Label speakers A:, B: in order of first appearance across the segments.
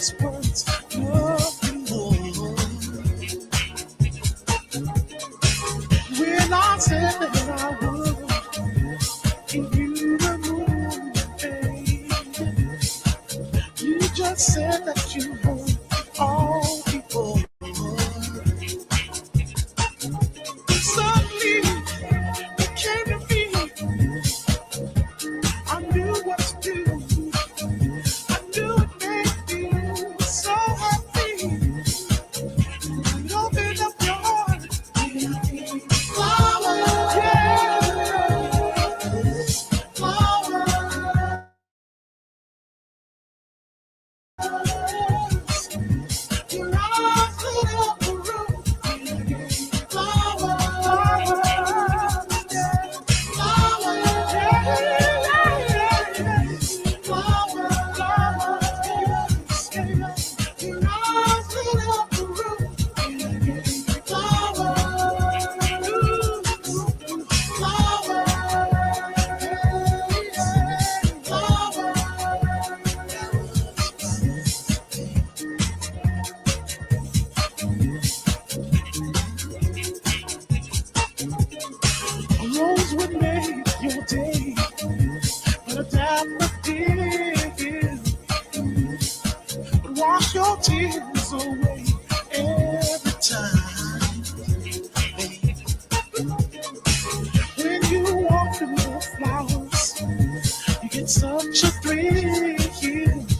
A: just words, nothing more. When I said that I would give you the moon, baby, you just said that you would all people. Suddenly, it came to me. I knew what to do. I knew it made you so happy. You opened up your heart. Flowers, yes, flowers. Your eyes lit up the room. Flowers, flowers, a rose would make your day, but a daffodil would wash your tears away every time. Babe. When you walk through the flowers, you get such a thrill.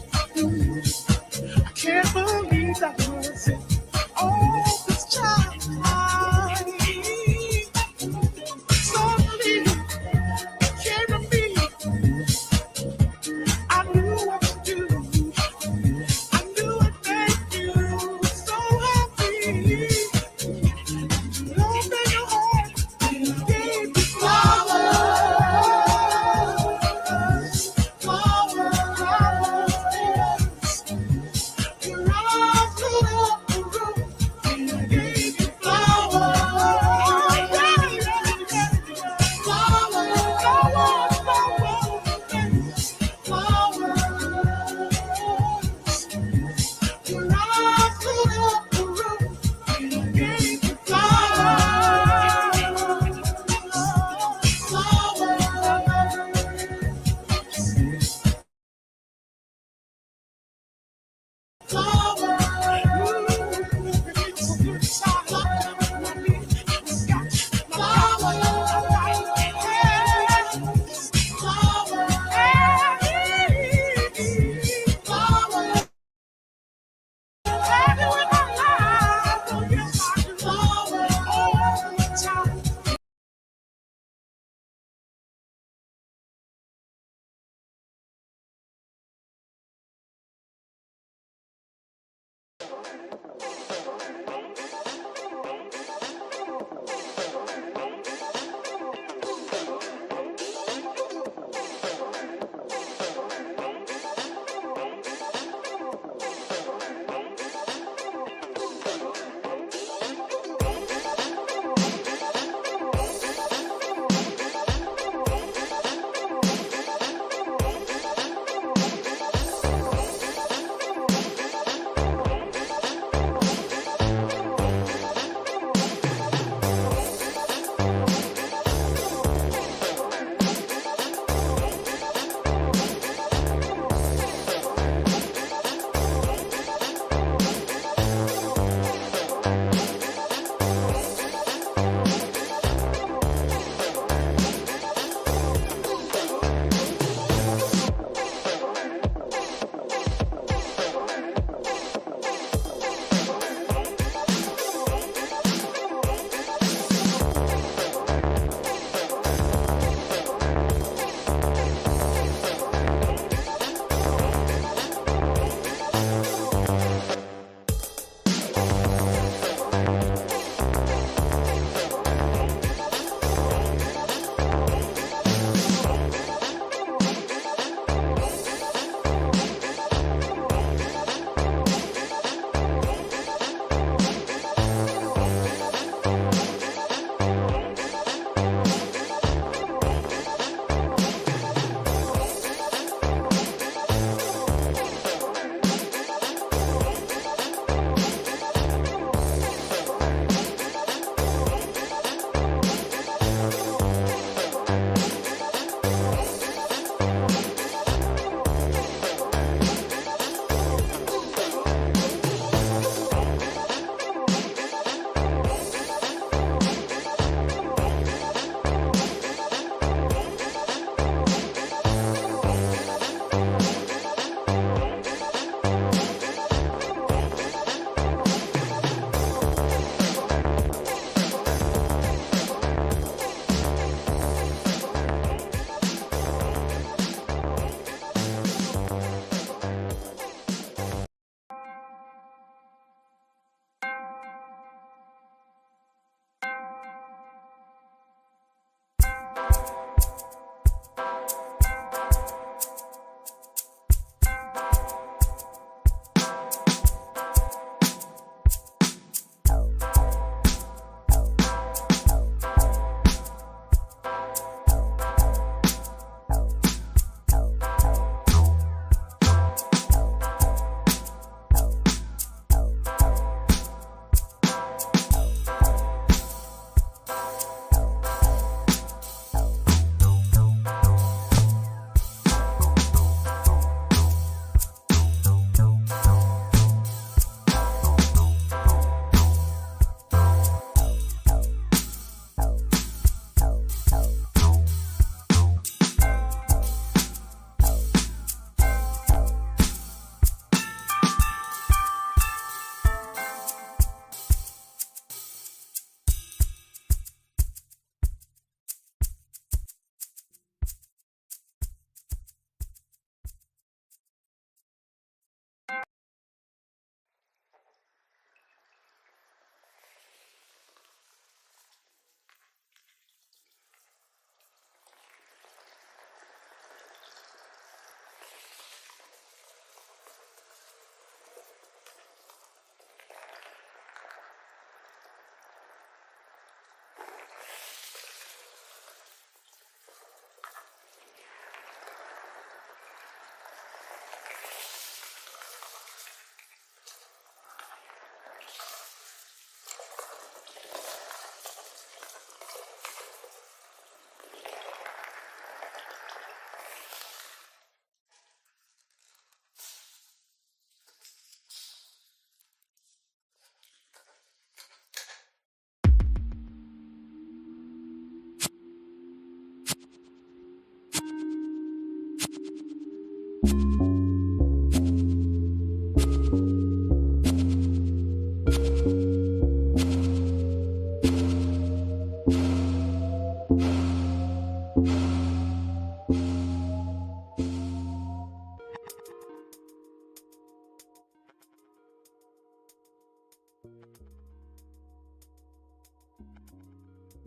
A: I can't believe that was it all this time. Suddenly, it came to me. I knew what to do. I knew it made you so happy. You opened your heart and gave me flowers, flowers, flowers.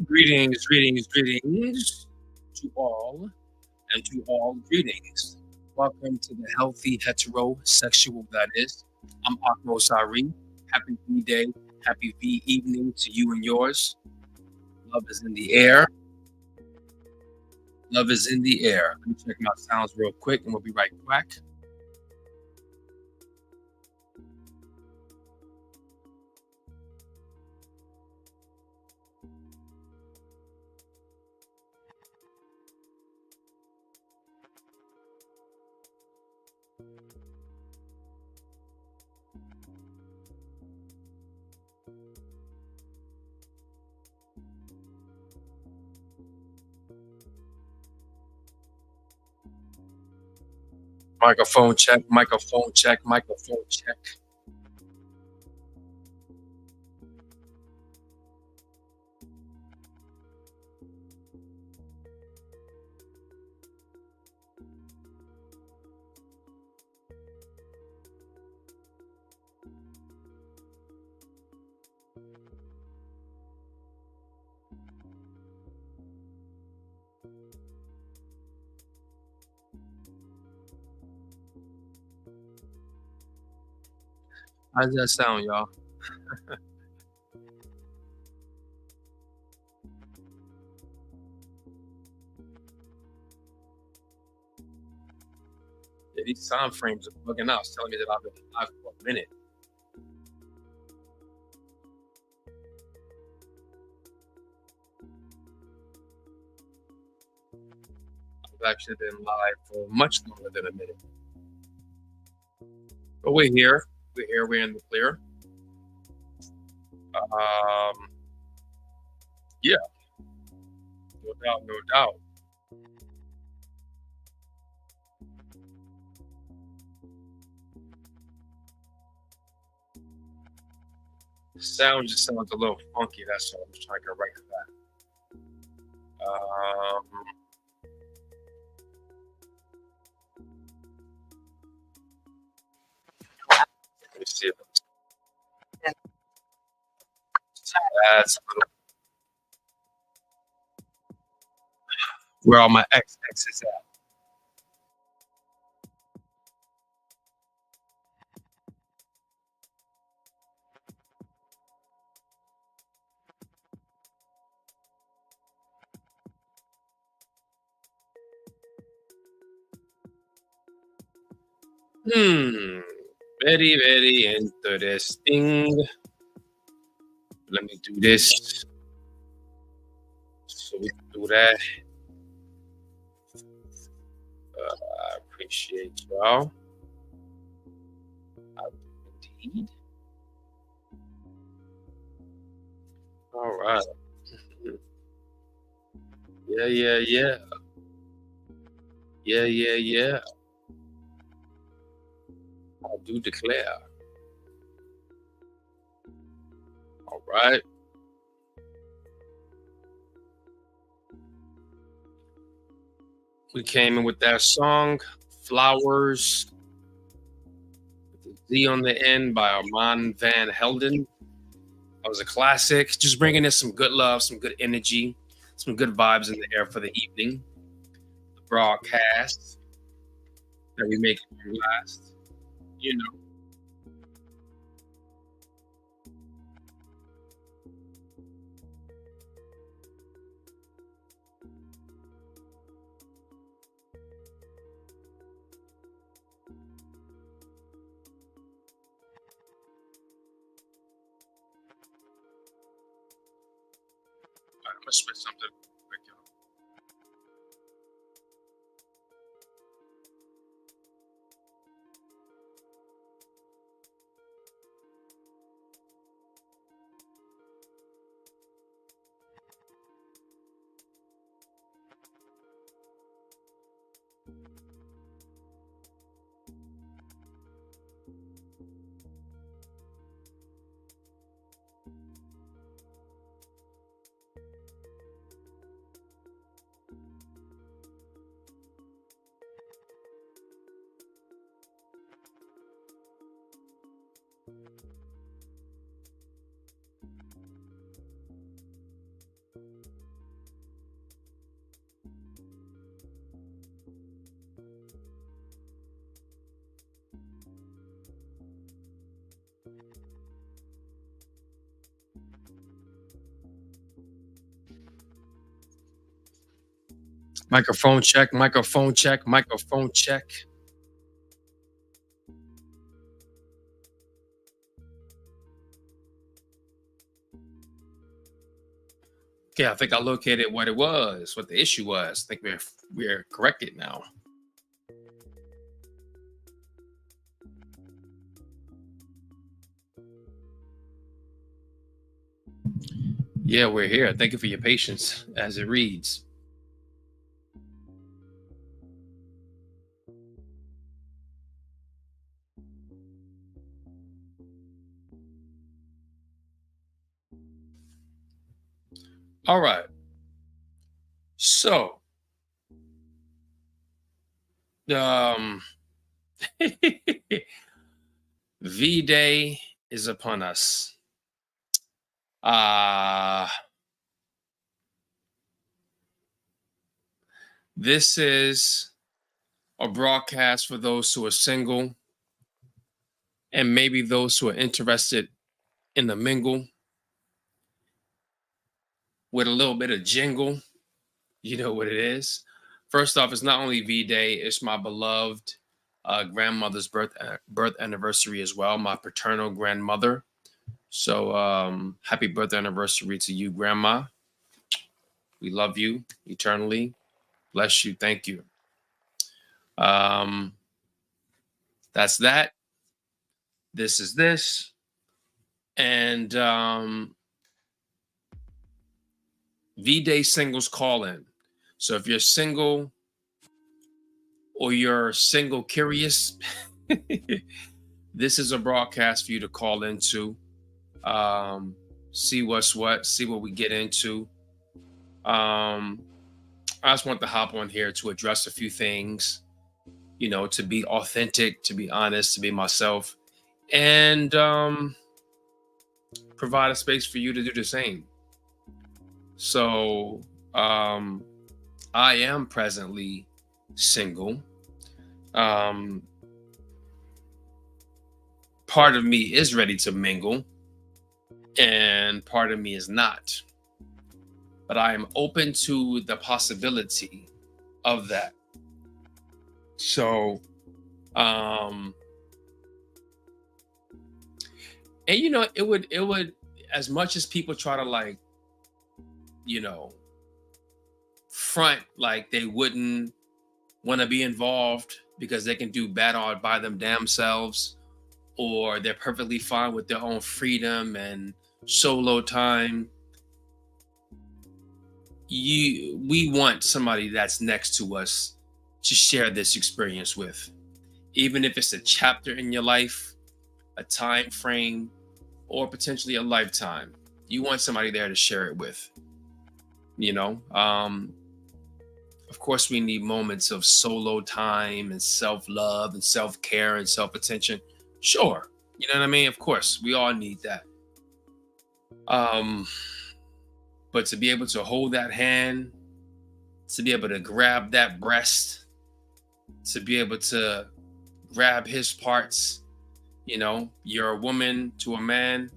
A: Greetings to all, and to all greetings. Welcome to the healthy heterosexual that is. I'm Akmo Sari. Happy V Day, happy V evening to you and yours. Love is in the air. Love is in the air. Let me check my sounds real quick and we'll be right back. Microphone check, microphone check, microphone check. How does that sound, y'all? Yeah, these sound frames are bugging out. It's telling me that I've been live for a minute. I've actually been live for much longer than a minute. But we're here. We're here. We're in the clear. Yeah, no doubt, no doubt. The sound just sounds a little funky. That's all. I'm just trying to get right to that. Let me see if that's a little. Where all my exes at? Very, very interesting. Let me do this. So we can do that. I appreciate y'all. I do indeed. All right. Yeah, yeah, yeah. Yeah, yeah, yeah. I do declare. All right. We came in with that song, Flowers, with the Z on the end by Armand Van Helden. That was a classic. Just bringing in some good love, some good energy, some good vibes in the air for the evening. The broadcast that we make last. You know, I'm gonna switch something quick, y'all.
B: Microphone check, microphone check, microphone check. Okay, I think I located what it was, what the issue was. I think we're corrected now. Yeah, we're here. Thank you for your patience as it reads. All right. So, um, V Day is upon us. Uh, this is a broadcast for those who are single and maybe those who are interested in the mingle with a little bit of jingle. You know what it is. First off, it's not only V Day, it's my beloved grandmother's birth anniversary as well, my paternal grandmother. So happy birth anniversary to you, Grandma. We love you eternally. Bless you. Thank you. Um, that's that. This is this. And V Day singles call in. So if you're single or you're single curious, this is a broadcast for you to call into. See what's what, see what we get into. I just want to hop on here to address a few things, you know, to be authentic, to be honest, to be myself, and provide a space for you to do the same. So, I am presently single. Um, Part of me is ready to mingle, and part of me is not. But I am open to the possibility of that. So, and you know, it would, as much as people try to like, you know, front like they wouldn't want to be involved because they can do bad all by them damn selves, or they're perfectly fine with their own freedom and solo time. We want somebody that's next to us to share this experience with, even if it's a chapter in your life, a time frame, or potentially a lifetime. You want somebody there to share it with, you know. Of course, we need moments of solo time and self-love and self-care and self-attention. Sure, you know what I mean. Of course, we all need that. um but to be able to hold that hand, to be able to grab that breast, to be able to grab his parts, you know, you're a woman to a man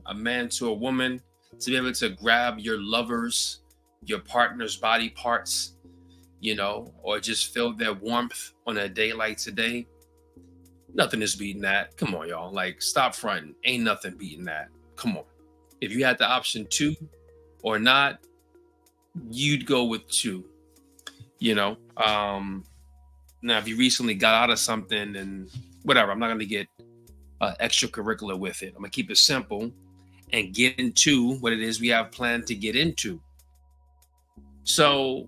B: to a woman, to be able to grab your lover's, your partner's body parts, you know, or just feel their warmth on a day like today. Nothing is beating that. Come on, y'all. Like, stop fronting. Ain't nothing beating that. Come on. If you had the option two or not, you'd go with two, you know. Now, if you recently got out of something and whatever, I'm not going to get extracurricular with it. I'm going to keep it simple and get into what it is we have planned to get into. So,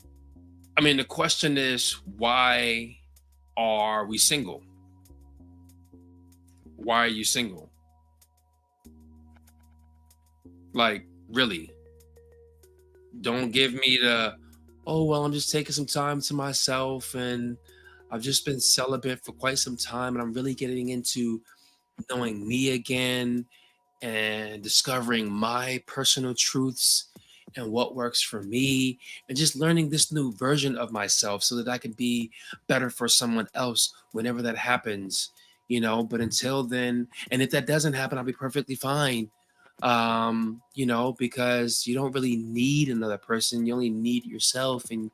B: I mean, the question is, why are we single? Why are you single? Like, really? Don't give me the, oh, well, I'm just taking some time to myself and I've just been celibate for quite some time and I'm really getting into knowing me again and discovering my personal truths and what works for me and just learning this new version of myself so that I can be better for someone else whenever that happens, you know. But until then, and if that doesn't happen, I'll be perfectly fine. You know, because you don't really need another person, you only need yourself. And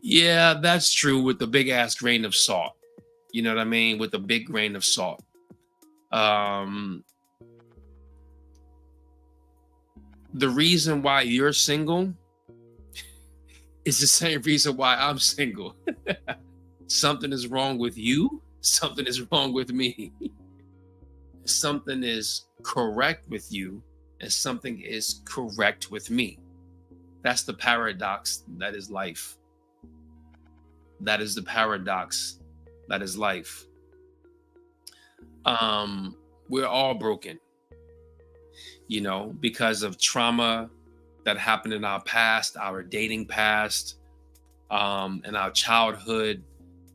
B: Yeah, that's true with the big ass grain of salt. You know what I mean? With a big grain of salt. Um, the reason why you're single is the same reason why I'm single. Something is wrong with you, something is wrong with me. Something is correct with you, and something is correct with me. That's the paradox that is life. That is the paradox that is life. Um, we're all broken, because of trauma that happened in our past, our dating past, and our childhood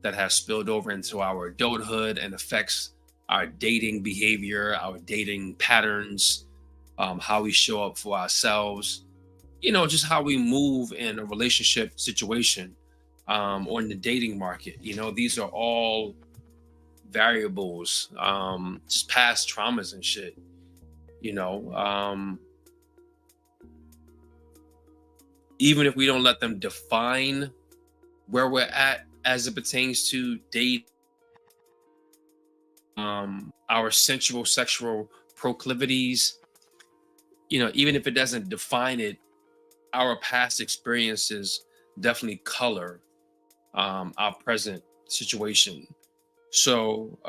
B: that has spilled over into our adulthood and affects our dating behavior, our dating patterns, how we show up for ourselves, just how we move in a relationship situation, or in the dating market. These are all variables, just past traumas and shit. you know um Even if we don't let them define where we're at as it pertains to date, our sensual sexual proclivities, even if it doesn't define it, our past experiences definitely color our present situation. So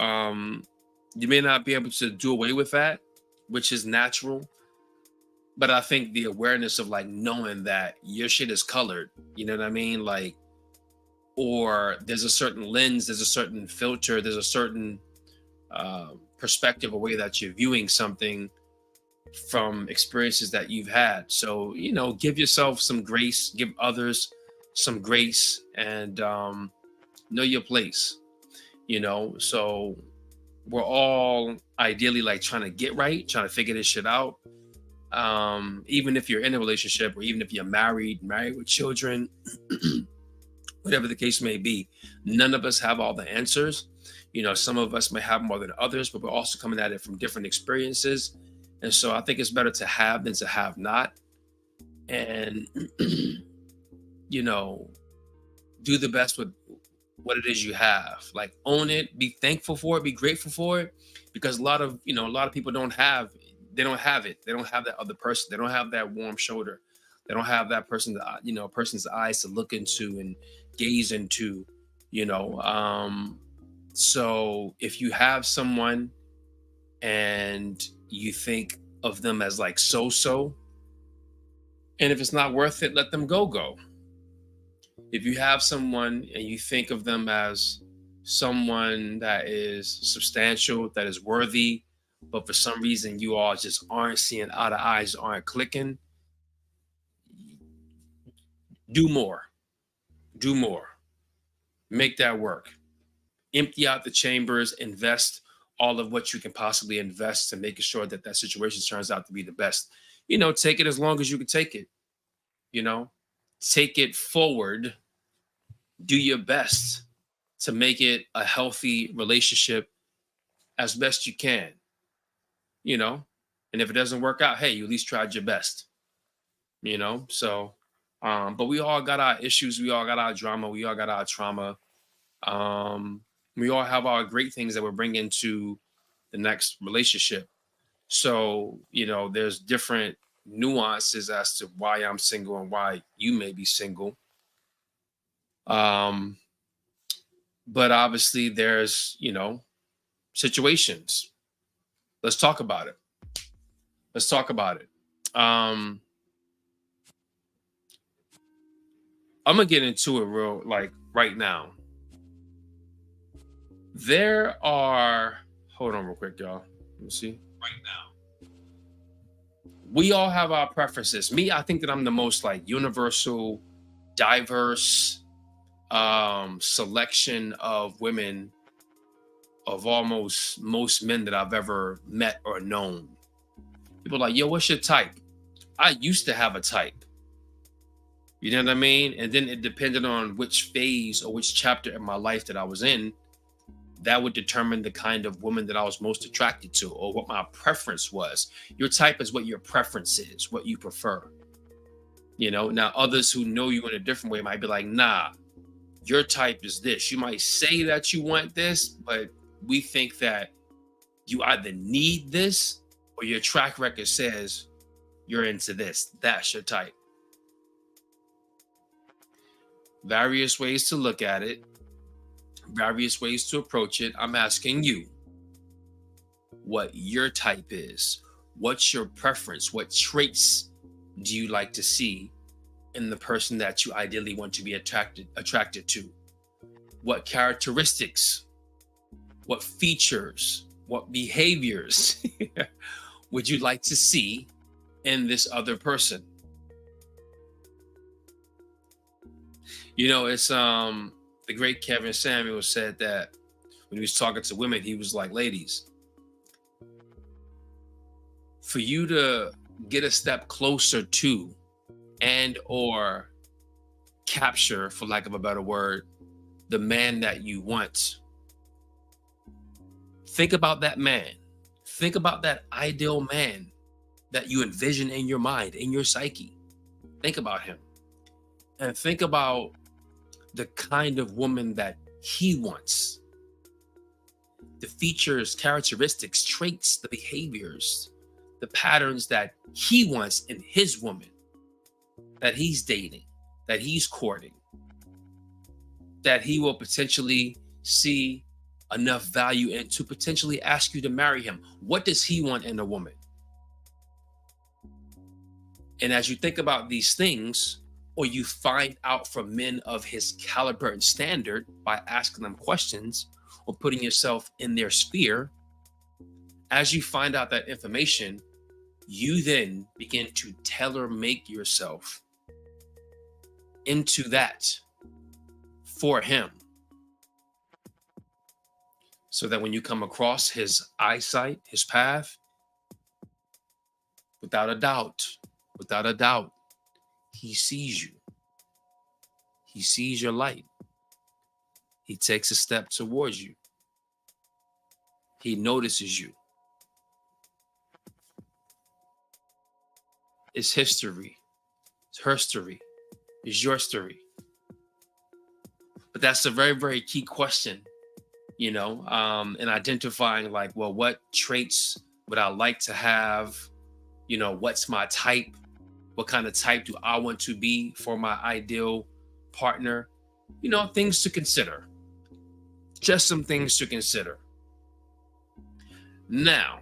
B: you may not be able to do away with that, which is natural. But I think the awareness of like knowing that your shit is colored, you know what I mean? Like, or there's a certain lens, there's a certain filter, there's a certain perspective, a way that you're viewing something from experiences that you've had. So, give yourself some grace, give others some grace, and know your place, So we're all ideally like trying to get right, trying to figure this shit out. Even if you're in a relationship, or even if you're married with children, whatever the case may be, none of us have all the answers. Some of us may have more than others, but we're also coming at it from different experiences. And so I think it's better to have than to have not. And, do the best with what it is you have. Like, own it, be thankful for it, be grateful for it. Because a lot of people don't have it. They don't have that other person. They don't have that warm shoulder. They don't have that person, person's eyes to look into and gaze into, so if you have someone and you think of them as like so, and if it's not worth it, let them go. If you have someone and you think of them as someone that is substantial, that is worthy, but for some reason you all just aren't seeing eye to eyes, aren't clicking, do more. Make that work. Empty out the chambers, invest all of what you can possibly invest to making sure that that situation turns out to be the best. Take it as long as you can take it. Take it forward. Do your best to make it a healthy relationship as best you can. And if it doesn't work out, hey, you at least tried your best. So but we all got our issues, we all got our drama, we all got our trauma. We all have our great things that we're bringing to the next relationship. So, there's different nuances as to why I'm single and why you may be single. But obviously there's, situations. Let's talk about it. I'm gonna get into it real like right now. There are, hold on real quick, y'all. Let me see. Right now, we all have our preferences. Me, I think that I'm the most like universal, diverse selection of women of almost most men that I've ever met or known. People are like, yo, what's your type? I used to have a type. You know what I mean? And then it depended on which phase or which chapter in my life that I was in, that would determine the kind of woman that I was most attracted to or what my preference was. Your type is what your preference is, what you prefer. Now others who know you in a different way might be like, nah, your type is this. You might say that you want this, but we think that you either need this or your track record says you're into this. That's your type. Various ways to look at it, various ways to approach it. I'm asking you what your type is. What's your preference? What traits do you like to see in the person that you ideally want to be attracted to? What characteristics, what features, what behaviors would you like to see in this other person? It's the great Kevin Samuel said that when he was talking to women, he was like, ladies, for you to get a step closer to and or capture, for lack of a better word, the man that you want, think about that man. Think about that ideal man that you envision in your mind, in your psyche. Think about him. And think about the kind of woman that he wants. The features, characteristics, traits, the behaviors, the patterns that he wants in his woman, that he's dating, that he's courting, that he will potentially see enough value in to potentially ask you to marry him. What does he want in a woman? And as you think about these things, or you find out from men of his caliber and standard by asking them questions or putting yourself in their sphere, as you find out that information, you then begin to tailor make yourself into that for him. So that when you come across his eyesight, his path, without a doubt, he sees you. He sees your light. He takes a step towards you. He notices you. It's history. It's her story. It's your story. But that's a very, very key question, in identifying like, well, what traits would I like to have? What's my type? What kind of type do I want to be for my ideal partner? Things to consider. Just some things to consider. Now,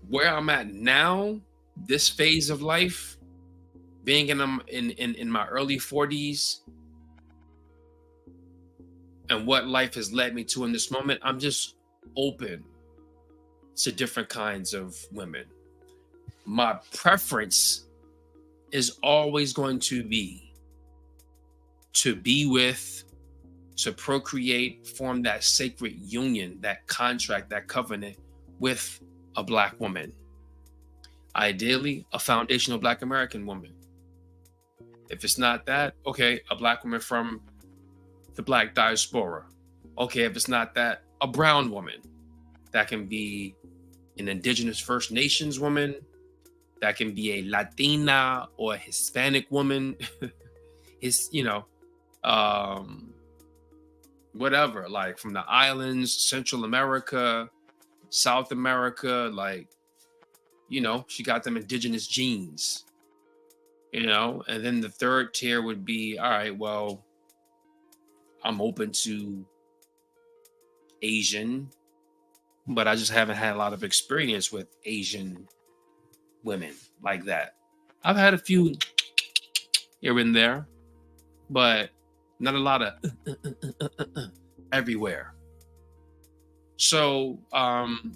B: where I'm at now, this phase of life, being in my early 40s, and what life has led me to in this moment, I'm just open to different kinds of women. My preference is always going to be with, to procreate, form that sacred union, that contract, that covenant with a Black woman. Ideally, a foundational Black American woman. If it's not that, okay, a Black woman from the Black diaspora. Okay, if it's not that, a brown woman. That can be an indigenous First Nations woman. That can be a Latina or a Hispanic woman. Whatever, like from the islands, Central America, South America, she got them indigenous genes, and then the third tier would be, all right, well, I'm open to Asian, but I just haven't had a lot of experience with Asian women like that. I've had a few here and there, but not a lot of everywhere. So, and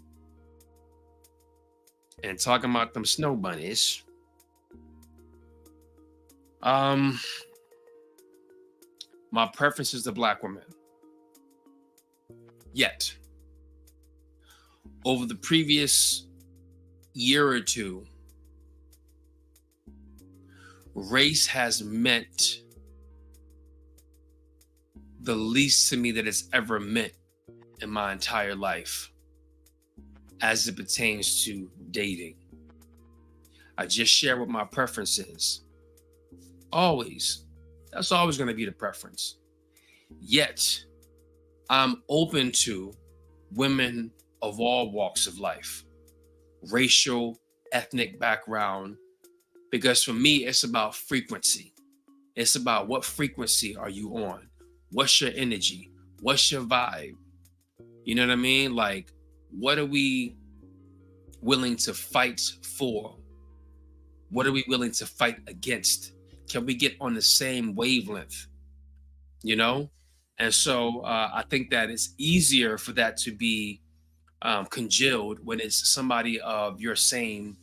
B: talking about them snow bunnies, my preference is the Black woman. Yet, over the previous year or two, race has meant the least to me that it's ever meant in my entire life as it pertains to dating. I just share what my preference is. Always. That's always going to be the preference. Yet, I'm open to women of all walks of life, racial, ethnic background, because for me, it's about frequency. It's about what frequency are you on? What's your energy? What's your vibe? You know what I mean? Like, what are we willing to fight for? What are we willing to fight against? Can we get on the same wavelength? You know? And so I think that it's easier for that to be congealed when it's somebody of your same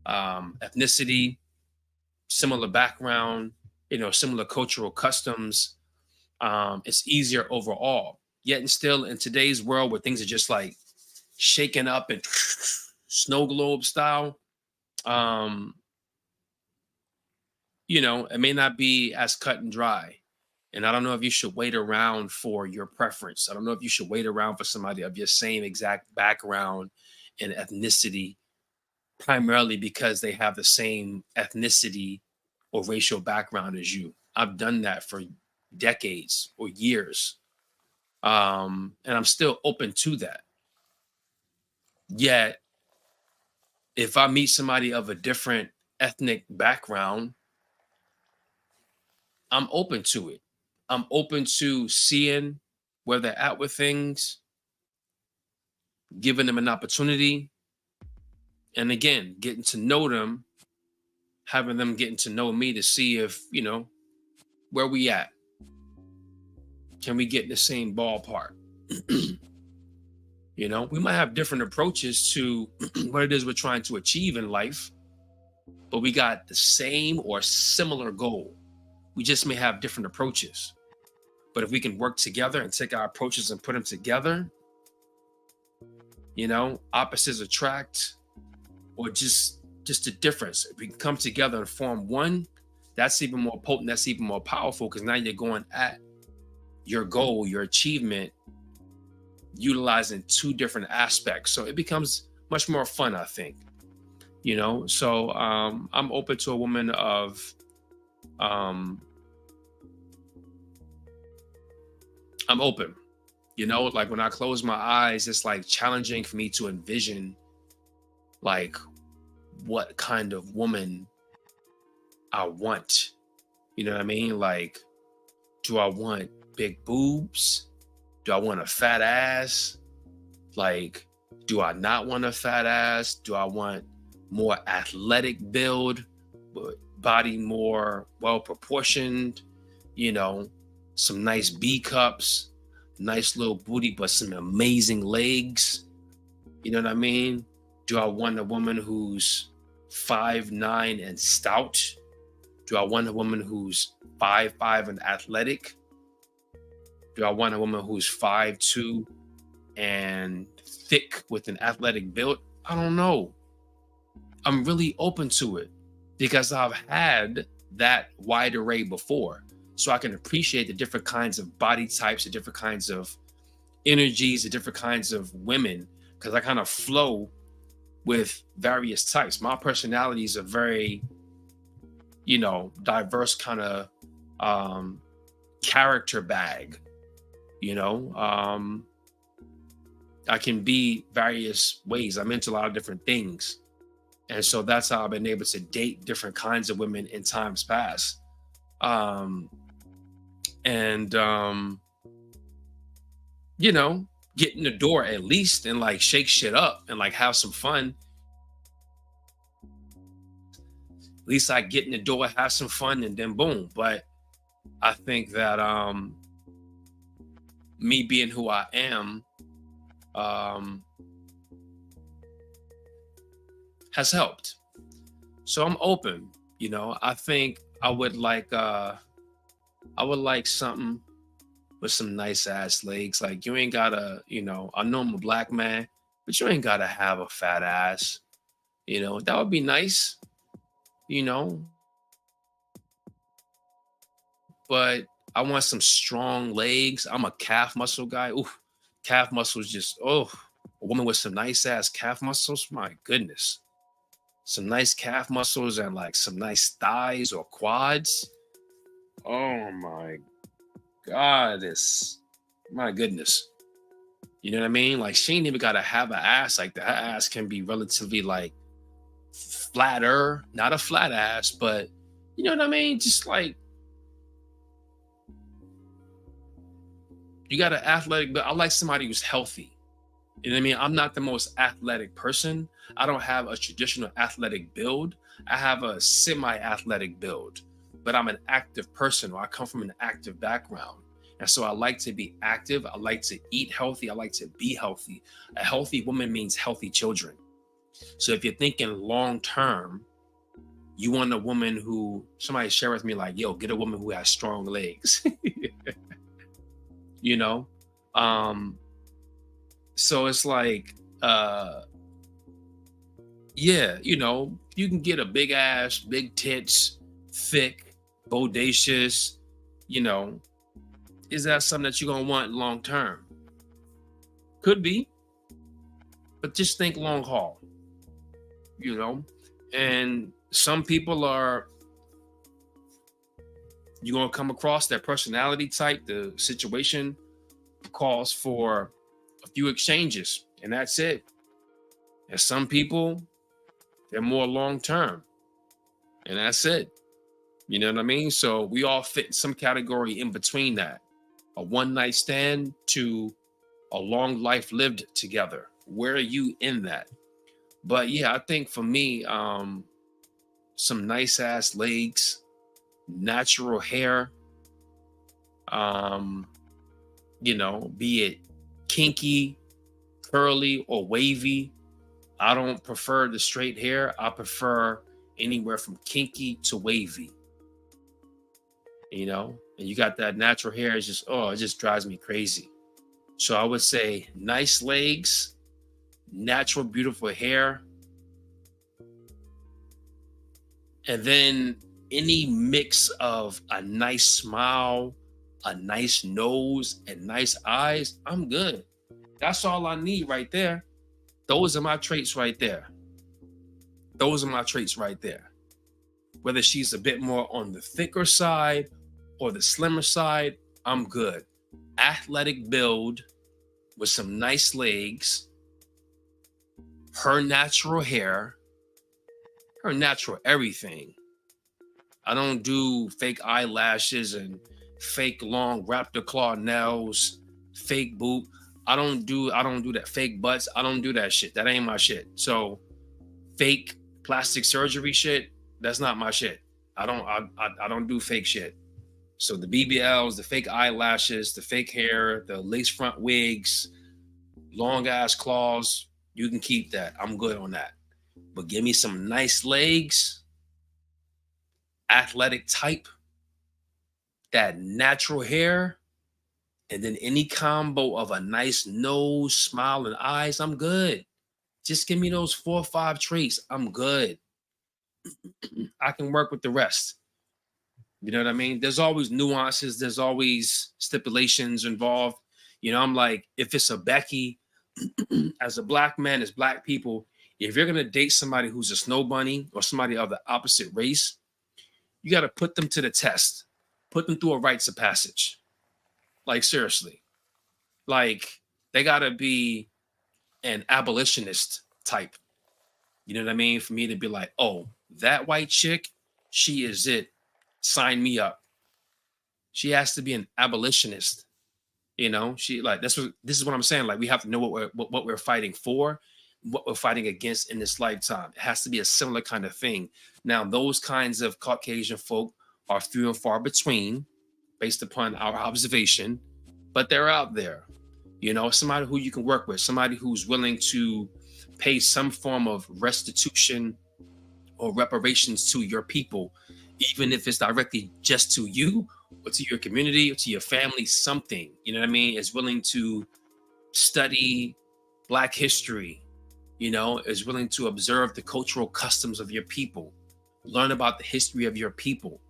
B: ethnicity, similar background, similar cultural customs. It's easier overall. Yet and still in today's world where things are just like shaken up and snow globe style, it may not be as cut and dry. And I don't know if you should wait around for your preference. I don't know if you should wait around for somebody of your same exact background and ethnicity, primarily because they have the same ethnicity or racial background as you. I've done that for decades or years. And I'm still open to that. Yet, if I meet somebody of a different ethnic background, I'm open to it. I'm open to seeing where they're at with things, giving them an opportunity, and again, getting to know them, having them getting to know me to see if, where we at. Can we get in the same ballpark? We might have different approaches to what it is we're trying to achieve in life, but we got the same or similar goal. We just may have different approaches. But if we can work together and take our approaches and put them together, opposites attract, or just a difference. If we can come together and form one, that's even more potent, that's even more powerful, because now you're going at your goal, your achievement, utilizing two different aspects. So it becomes much more fun, I think. So I'm open to a woman of I'm open, like when I close my eyes, it's like challenging for me to envision like what kind of woman I want. You know what I mean? Like, do I want big boobs? Do I want a fat ass? Like, do I not want a fat ass? Do I want more athletic build, body more well proportioned, some nice B cups, nice little booty, but some amazing legs. You know what I mean? Do I want a woman who's 5'9" and stout? Do I want a woman who's 5'5" and athletic? Do I want a woman who's 5'2" and thick with an athletic build? I don't know. I'm really open to it because I've had that wide array before. So I can appreciate the different kinds of body types, the different kinds of energies, the different kinds of women, because I kind of flow with various types. My personality is a very, diverse kind of character bag. I can be various ways. I'm into a lot of different things. And so that's how I've been able to date different kinds of women in times past. Get in the door at least and like shake shit up and like have some fun. At least I get in the door, have some fun, and then boom. But I think that me being who I am has helped. So I'm open. I think I would like something with some nice ass legs. Like, you ain't gotta, I know I'm a black man, but you ain't gotta have a fat ass. That would be nice, but I want some strong legs. I'm a calf muscle guy. Ooh, calf muscles a woman with some nice ass calf muscles. My goodness. some nice calf muscles and like some nice thighs or quads. Oh my God, my goodness. You know what I mean? Like she ain't even gotta have an ass like that. Her ass can be relatively like flatter, not a flat ass, but you know what I mean? Just like you got an athletic, but I like somebody who's healthy. You know what I mean? I'm not the most athletic person. I don't have a traditional athletic build. I have a semi-athletic build, but I'm an active person, or I come from an active background. And so I like to be active. I like to eat healthy. I like to be healthy. A healthy woman means healthy children. So if you're thinking long term, you want a woman who somebody share with me like, yo, get a woman who has strong legs. you know? So it's like, yeah, you can get a big ass, big tits, thick, bodacious, you know. Is that something that you're gonna want long term? Could be, but just think long haul, And some people you're gonna come across that personality type, the situation calls for a few exchanges, and that's it. And some people, they're more long term, and that's it. You know what I mean? So we all fit in some category in between that. A one night stand to a long life lived together. Where are you in that? But yeah, I think for me, some nice ass legs, natural hair, be it kinky, curly, or wavy. I don't prefer the straight hair. I prefer anywhere from kinky to wavy. And you got that natural hair. It just drives me crazy. So I would say nice legs, natural, beautiful hair, and then any mix of a nice smile, a nice nose, and nice eyes, I'm good. That's all I need right there. Those are my traits right there. Whether she's a bit more on the thicker side or the slimmer side, I'm good. Athletic build with some nice legs, her natural hair, her natural everything. I don't do fake eyelashes and fake long raptor claw nails, fake boob. I don't do that fake butts. I don't do that shit. That ain't my shit. So fake plastic surgery shit, that's not my shit. I don't do fake shit. So the BBLs, the fake eyelashes, the fake hair, the lace front wigs, long ass claws, you can keep that. I'm good on that. But give me some nice legs, athletic type, that natural hair, and then any combo of a nice nose, smile, and eyes, I'm good. Just give me those 4 or 5 traits. I'm good. I can work with the rest. You know what I mean? There's always nuances. There's always stipulations involved. I'm like, if it's a Becky, as a black man, as black people, if you're going to date somebody who's a snow bunny or somebody of the opposite race, you got to put them to the test. Put them through a rites of passage. Like, seriously. Like, they got to be an abolitionist type. You know what I mean? For me to be like, oh, that white chick, she is it. Sign me up. She has to be an abolitionist. She like this is what I'm saying. Like, we have to know what we're fighting for, what we're fighting against in this lifetime. It has to be a similar kind of thing. Now, those kinds of Caucasian folk are few and far between, based upon our observation, but they're out there. Somebody who you can work with, somebody who's willing to pay some form of restitution or reparations to your people, even if it's directly just to you or to your community or to your family, something, is willing to study Black history, is willing to observe the cultural customs of your people, learn about the history of your people,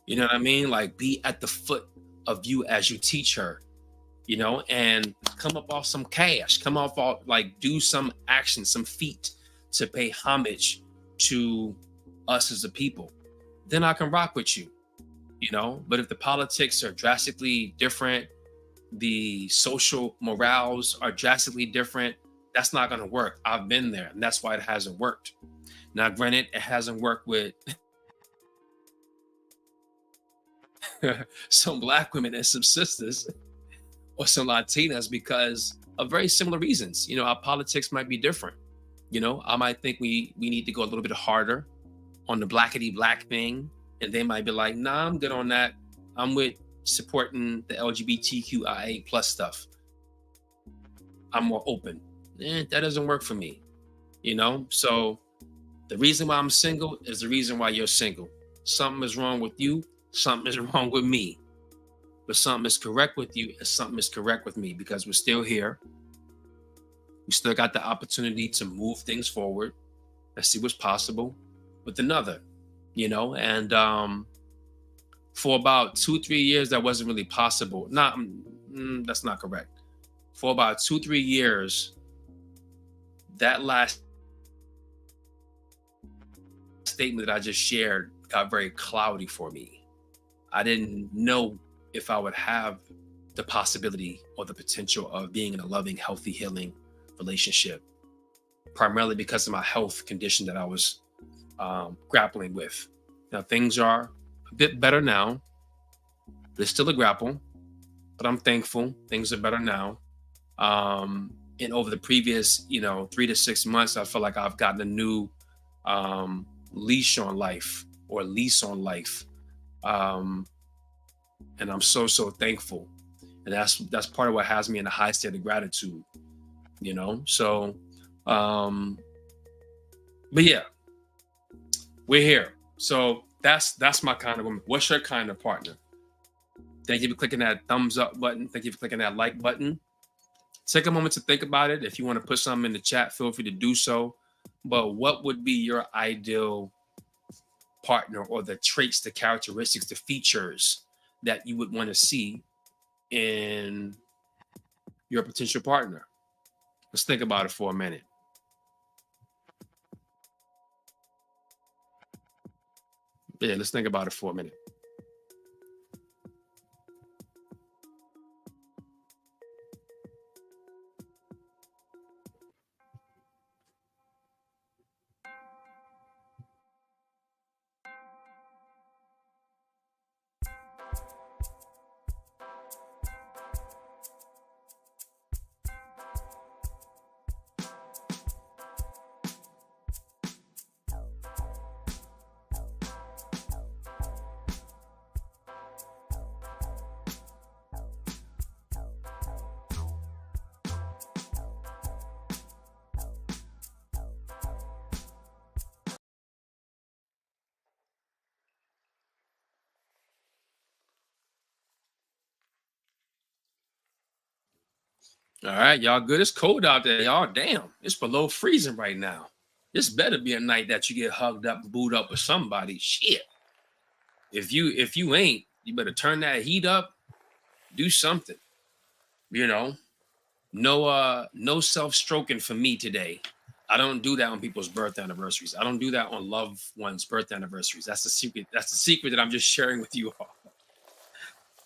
B: like be at the foot of you as you teach her, and come up off like do some action, some feat to pay homage to us as a people, then I can rock with you, But if the politics are drastically different, the social morals are drastically different, that's not going to work. I've been there, and that's why it hasn't worked. Now, granted, it hasn't worked with some Black women and some sisters or some Latinas because of very similar reasons. Our politics might be different. I might think we need to go a little bit harder on the blackety black thing, and they might be like, nah, I'm good on that. I'm with supporting the LGBTQIA plus stuff. I'm more open. That doesn't work for me. So the reason why I'm single is the reason why you're single. Something is wrong with you, something is wrong with me. But something is correct with you and something is correct with me, because we're still here. We still got the opportunity to move things forward and see what's possible with another, and for about 2-3 years, that wasn't really possible. That's not correct. For about 2-3 years, that last statement that I just shared got very cloudy for me. I didn't know if I would have the possibility or the potential of being in a loving, healthy, healing relationship, primarily because of my health condition that I was grappling with. Now, things are a bit better now. There's still a grapple, but I'm thankful things are better now. And over the previous, 3 to 6 months, I feel like I've gotten a new leash on life, or lease on life. And I'm so thankful. And that's part of what has me in a high state of gratitude, So, but yeah, we're here. So that's my kind of woman. What's your kind of partner? Thank you for clicking that thumbs up button. Thank you for clicking that like button. Take a moment to think about it. If you want to put something in the chat, feel free to do so. But what would be your ideal partner, or the traits, the characteristics, the features that you would want to see in your potential partner? Let's think about it for a minute. Yeah, let's think about it for a minute. All right, y'all good? It's cold out there, y'all. Damn, it's below freezing right now. This better be a night that you get hugged up and booed up with somebody. Shit. If you ain't, you better turn that heat up. Do something. No self-stroking for me today. I don't do that on people's birth anniversaries. I don't do that on loved ones' birth anniversaries. That's the secret. That's the secret that I'm just sharing with you all.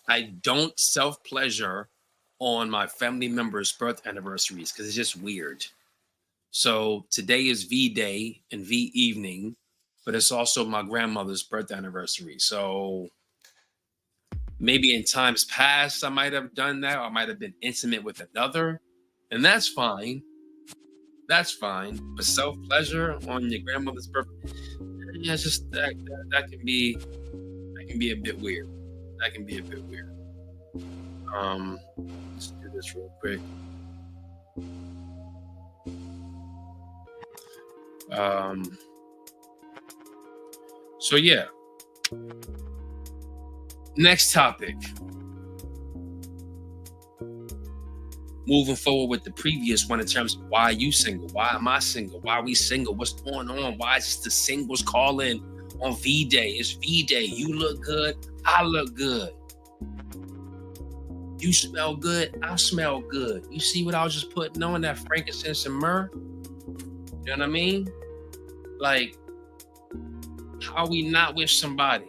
B: I don't self-pleasure on my family members' birth anniversaries because it's just weird. So today is V Day and V evening, but it's also my grandmother's birth anniversary. So maybe in times past, I might have done that, or I might have been intimate with another, and that's fine. That's fine. But self-pleasure on your grandmother's birthday, yeah, it's just that can be a bit weird. That can be a bit weird. Let's do this real quick. So yeah. Next topic. Moving forward with the previous one in terms of why are you single? Why am I single? Why are we single? What's going on? Why is the singles calling on V-Day? It's V-Day. You look good. I look good. You smell good. I smell good. You see what I was just putting on, that frankincense and myrrh? You know what I mean? Like, How we not with somebody?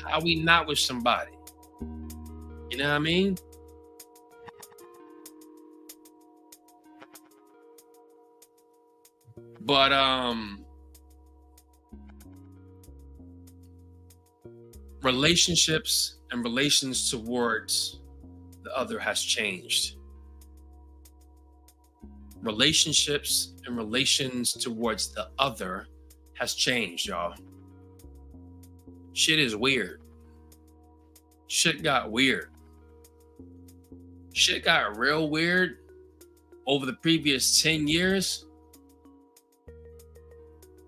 B: How we not with somebody? You know what I mean? But relationships and relations towards the other has changed. Relationships and relations towards the other has changed, y'all. Shit is weird. Shit got weird. Shit got real weird over the previous 10 years.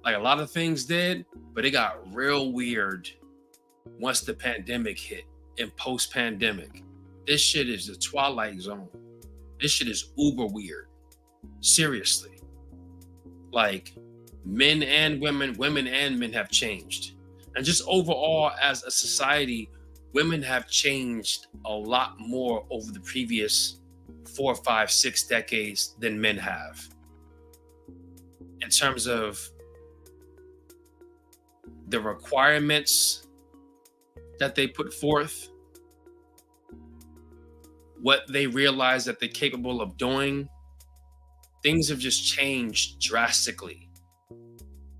B: Like a lot of things did, but it got real weird once the pandemic hit and post-pandemic. This shit is the twilight zone. This shit is uber weird. Seriously. Like men and women, women and men have changed. And just overall as a society, women have changed a lot more over the previous 4, 5, 6 decades than men have. In terms of the requirements that they put forth, what they realize that they're capable of doing, things have just changed drastically.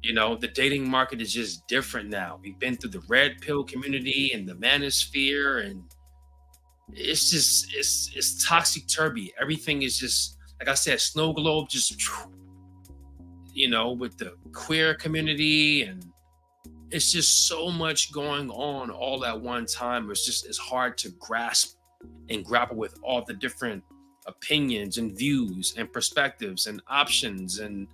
B: You know, the dating market is just different now. We've been through the red pill community and the manosphere, and it's just, it's toxic-turvy. Everything is just, like I said, snow globe, just, you know, with the queer community, and it's just so much going on all at one time. It's hard to grasp and grapple with all the different opinions and views and perspectives and options, and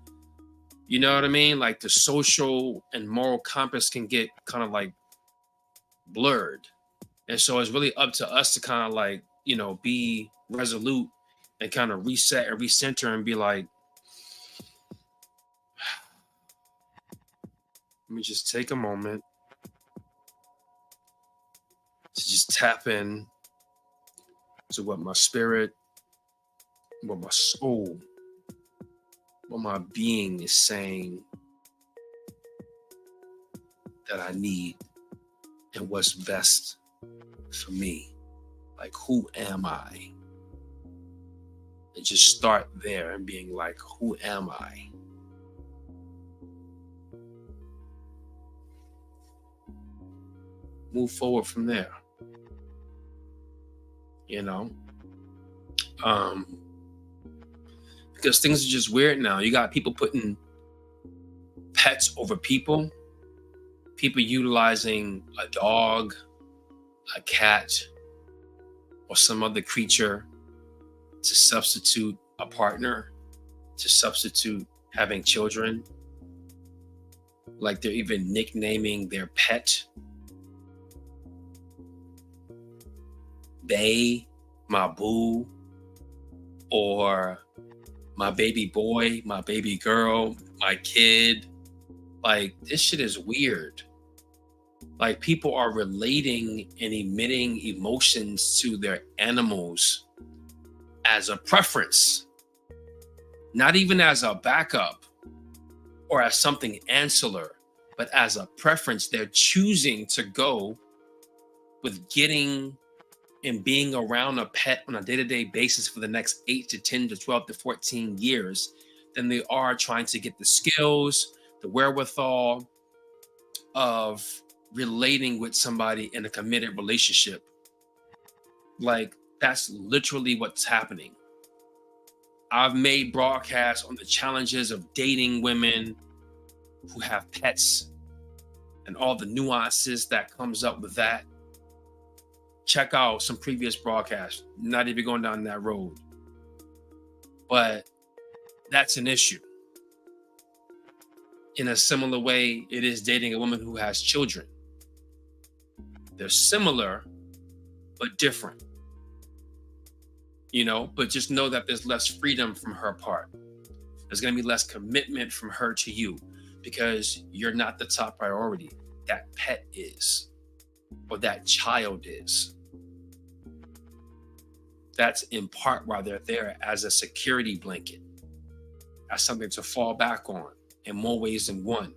B: you know what I mean? Like the social and moral compass can get kind of like blurred. And so it's really up to us to kind of like, you know, be resolute and kind of reset and recenter and be like, let me just take a moment to just tap in to what my spirit, what my soul, what my being is saying that I need and what's best for me. Like, who am I? And just start there and being like, who am I? Move forward from there. You know? Because things are just weird now. You got people putting pets over people utilizing a dog, a cat, or some other creature to substitute a partner, to substitute having children. Like they're even nicknaming their pet Bae, my boo, or my baby boy, my baby girl, my kid. Like, this shit is weird. Like, people are relating and emitting emotions to their animals as a preference, not even as a backup or as something ancillary, but as a preference. They're choosing to go with getting and being around a pet on a day-to-day basis for the next 8 to 10 to 12 to 14 years than they are trying to get the skills, the wherewithal of relating with somebody in a committed relationship. Like, that's literally what's happening. I've made broadcasts on the challenges of dating women who have pets and all the nuances that comes up with that. Check out some previous broadcasts. Not even going down that road. But that's an issue. In a similar way, it is dating a woman who has children. They're similar, but different. You know, but just know that there's less freedom from her part. There's going to be less commitment from her to you because you're not the top priority. That pet is, or that child is. That's in part why they're there as a security blanket, as something to fall back on in more ways than one,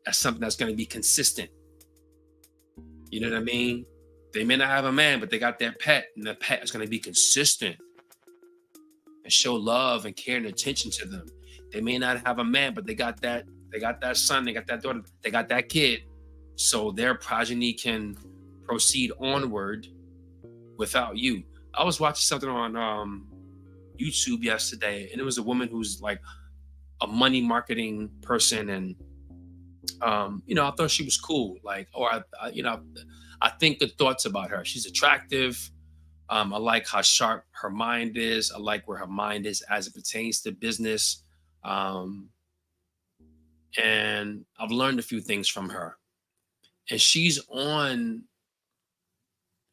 B: That's something that's going to be consistent. You know what I mean? They may not have a man, but they got their pet, and the pet is going to be consistent and show love and care and attention to them. They may not have a man, but they got that son, they got that daughter, they got that kid. So their progeny can proceed onward without you. I was watching something on YouTube yesterday, and it was a woman who's like a money marketing person, and I thought she was cool. Like, or I think good thoughts about her. She's attractive. I like how sharp her mind is. I like where her mind is as it pertains to business. And I've learned a few things from her. And she's on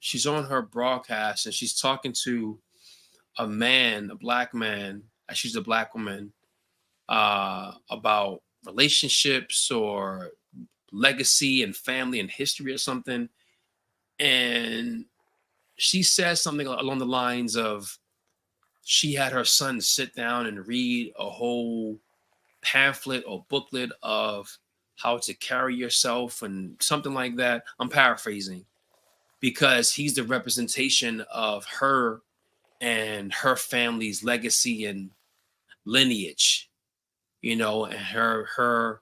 B: her broadcast, and she's talking to a man, a black man, she's a black woman, about relationships or legacy and family and history or something. And she says something along the lines of she had her son sit down and read a whole pamphlet or booklet of how to carry yourself and something like that. I'm paraphrasing, because he's the representation of her and her family's legacy and lineage, and her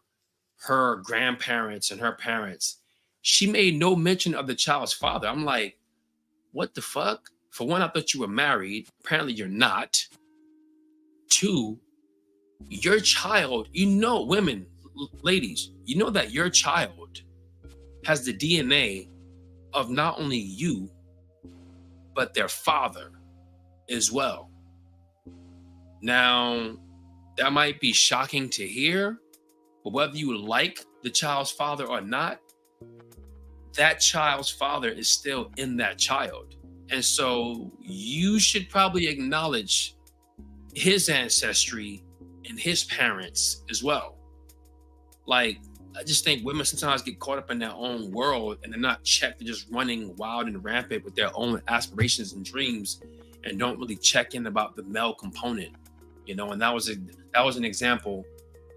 B: grandparents and her parents. She made no mention of the child's father. I'm like, what the fuck? For one, I thought you were married. Apparently you're not. Two, your child, women, ladies, that your child has the DNA of not only you, but their father as well. Now, that might be shocking to hear, but whether you like the child's father or not, that child's father is still in that child. And so you should probably acknowledge his ancestry and his parents as well. Like, I just think women sometimes get caught up in their own world, and they're not checked. They're just running wild and rampant with their own aspirations and dreams, and don't really check in about the male component, and that was an example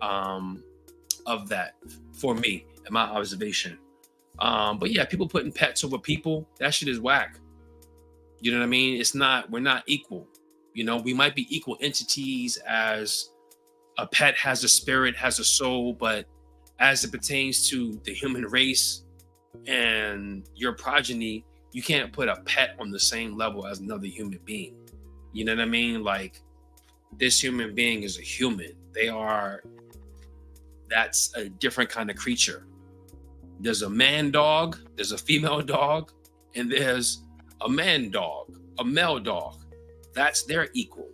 B: of that for me in my observation. But yeah, people putting pets over people, that shit is whack. You know what I mean? We're not equal. We might be equal entities, as a pet has a spirit, has a soul, but as it pertains to the human race and your progeny, you can't put a pet on the same level as another human being. You know what I mean? Like, this human being is a human. That's a different kind of creature. There's a man dog, there's a female dog, and there's a man dog, a male dog. That's their equal.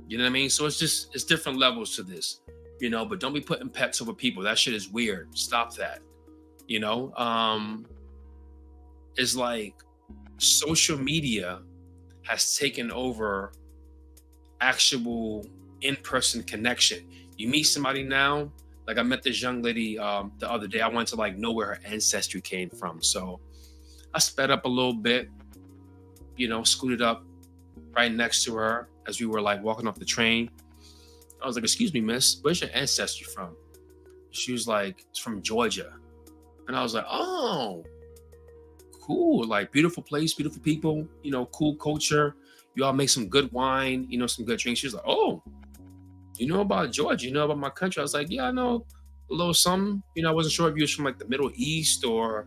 B: You know what I mean? So it's different levels to this, but don't be putting pets over people. That shit is weird. Stop that. It's like social media has taken over actual in-person connection. You meet somebody now, like I met this young lady the other day. I wanted to know where her ancestry came from. So I sped up a little bit, scooted up right next to her as we were walking off the train. I was like, excuse me, miss, where's your ancestry from? She was like, it's from Georgia. And I was like, oh, cool. Beautiful place, beautiful people, cool culture. You all make some good wine, some good drinks. She was like, oh, you know about Georgia? You know about my country? I was like, yeah, I know a little something. I wasn't sure if you was from the Middle East or,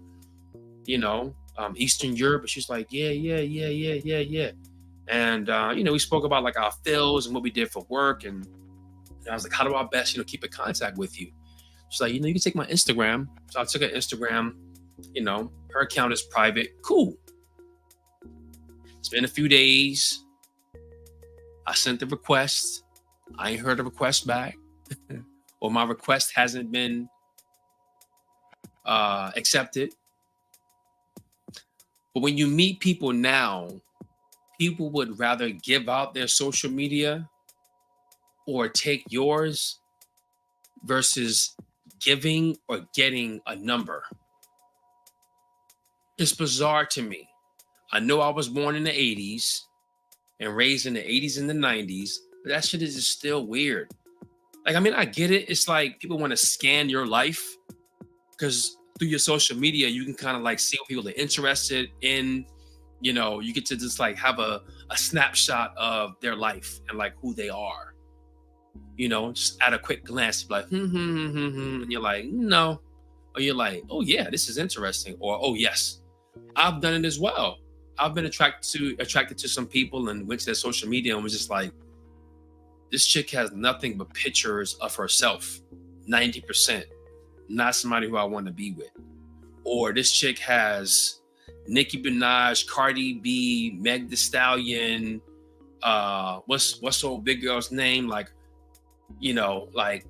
B: Eastern Europe. But she's like, yeah. And, we spoke about our fills and what we did for work. And I was like, how do I best, keep in contact with you? She's like, you can take my Instagram. So I took her Instagram, her account is private. Cool. It's been a few days. I sent the request. I ain't heard a request back. Or my request hasn't been accepted. But when you meet people now, people would rather give out their social media or take yours versus giving or getting a number. It's bizarre to me. I know I was born in the 80s and raised in the 80s and the 90s, but that shit is just still weird. I get it. It's like people want to scan your life because through your social media, you can kind of like see what people are interested in. You get to just like have a snapshot of their life and like who they are. Just at a quick glance, you're like, and you're like, no. Or you're like, oh yeah, this is interesting. Or, oh yes, I've done it as well. I've been attracted to some people and went to their social media and was just like, this chick has nothing but pictures of herself, 90%. Not somebody who I want to be with. Or this chick has Nicki Minaj, Cardi B, Meg Thee Stallion, what's old big girl's name? Like, like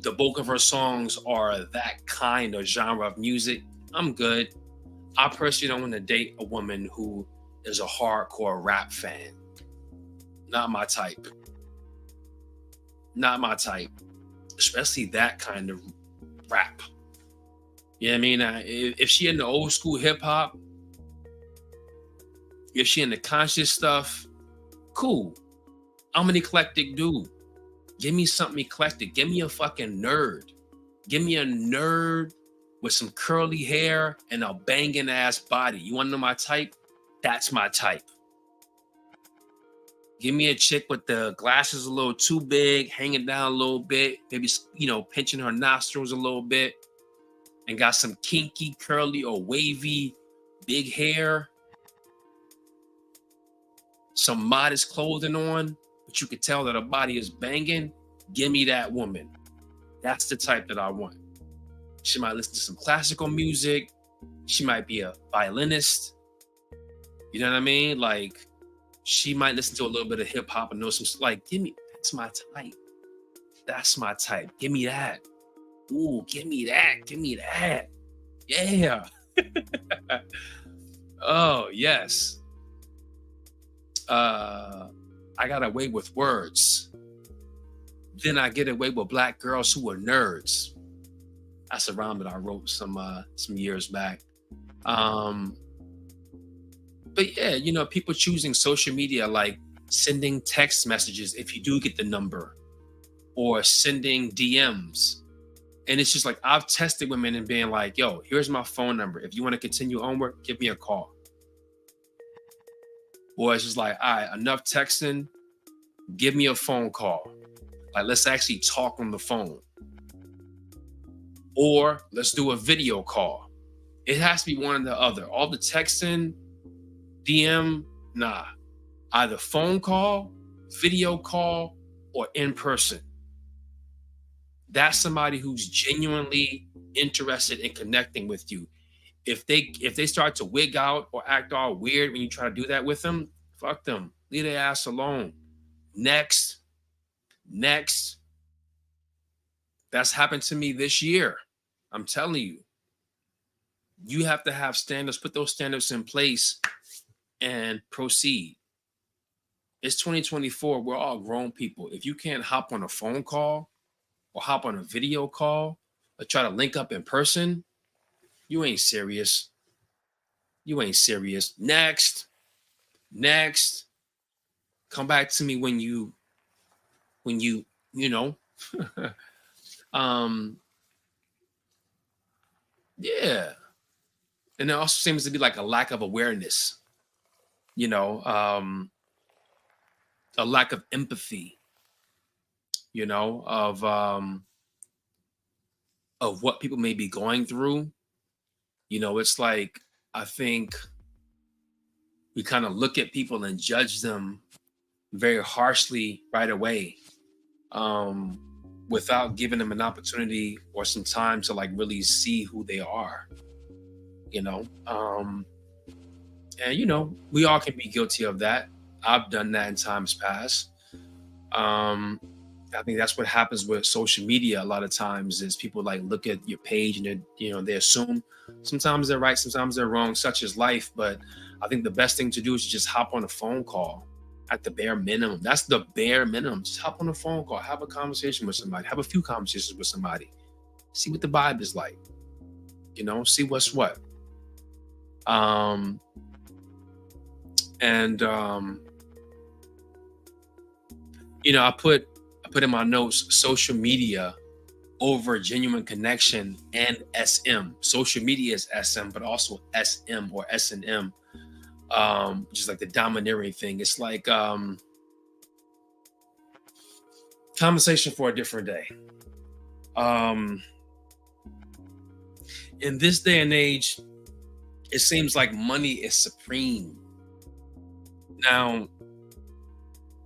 B: the bulk of her songs are that kind of genre of music. I'm good. I personally don't want to date a woman who is a hardcore rap fan. Not my type. Not my type. Especially that kind of rap. You know what I mean? If she in the old school hip hop, if she in the conscious stuff, cool. I'm an eclectic dude. Give me something eclectic. Give me a fucking nerd. Give me a nerd with some curly hair and a banging ass body. You want to know my type? That's my type. Give me a chick with the glasses a little too big, hanging down a little bit, maybe, pinching her nostrils a little bit, and got some kinky, curly, or wavy, big hair. Some modest clothing on, but you could tell that her body is banging. Give me that woman. That's the type that I want. She might listen to some classical music. She might be a violinist. You know what I mean? Like, she might listen to a little bit of hip hop and know some, like, that's my type. That's my type. Give me that. Ooh, give me that. Give me that. Yeah. Oh, yes. I got away with words. Then I get away with black girls who are nerds. That's a rhyme that I wrote some years back. But yeah, people choosing social media, like sending text messages if you do get the number, or sending DMs. And it's just like, I've tested women and being like, yo, here's my phone number. If you want to continue onward, give me a call. Or it's just like, all right, enough texting, give me a phone call. Like, let's actually talk on the phone. Or let's do a video call. It has to be one or the other. All the texting, DM, nah. Either phone call, video call, or in person. That's somebody who's genuinely interested in connecting with you. If they start to wig out or act all weird when you try to do that with them, fuck them. Leave their ass alone. Next. That's happened to me this year. I'm telling you. You have to have standards, put those standards in place and proceed. It's 2024. We're all grown people. If you can't hop on a phone call or hop on a video call or try to link up in person, you ain't serious. You ain't serious. Next. Come back to me when you yeah. And there also seems to be like a lack of awareness, a lack of empathy, of what people may be going through. It's like, I think we kind of look at people and judge them very harshly right away, without giving them an opportunity or some time to like really see who they are, and we all can be guilty of that. I've done that in times past. I think that's what happens with social media a lot of times, is people like look at your page and they assume sometimes they're right, sometimes they're wrong, such is life. But I think the best thing to do is just hop on a phone call at the bare minimum. That's the bare minimum. Just hop on a phone call, have a conversation with somebody, have a few conversations with somebody, see what the vibe is like, see what's what. I put in my notes, social media over genuine connection and SM. Social media is SM, but also SM or S&M, which is like the domineering thing. It's like conversation for a different day. In this day and age, it seems like money is supreme. Now,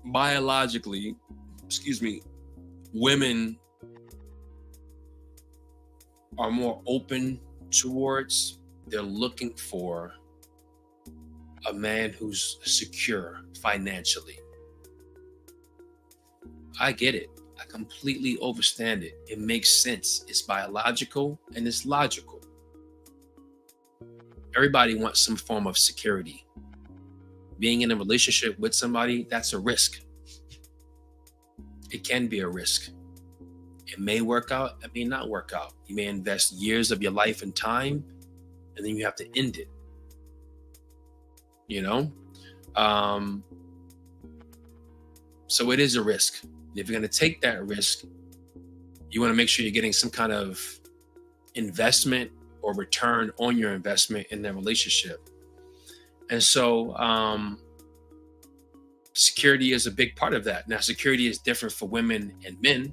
B: biologically, women are more open towards, they're looking for a man who's secure financially. I get it. I completely understand it. It makes sense. It's biological and it's logical. Everybody wants some form of security. Being in a relationship with somebody, that's a risk. It can be a risk. It may work out, it may not work out. You may invest years of your life and time, and then you have to end it. You know? So it is a risk. If you're going to take that risk, you want to make sure you're getting some kind of investment or return on your investment in that relationship. And so security is a big part of that. Now, security is different for women and men.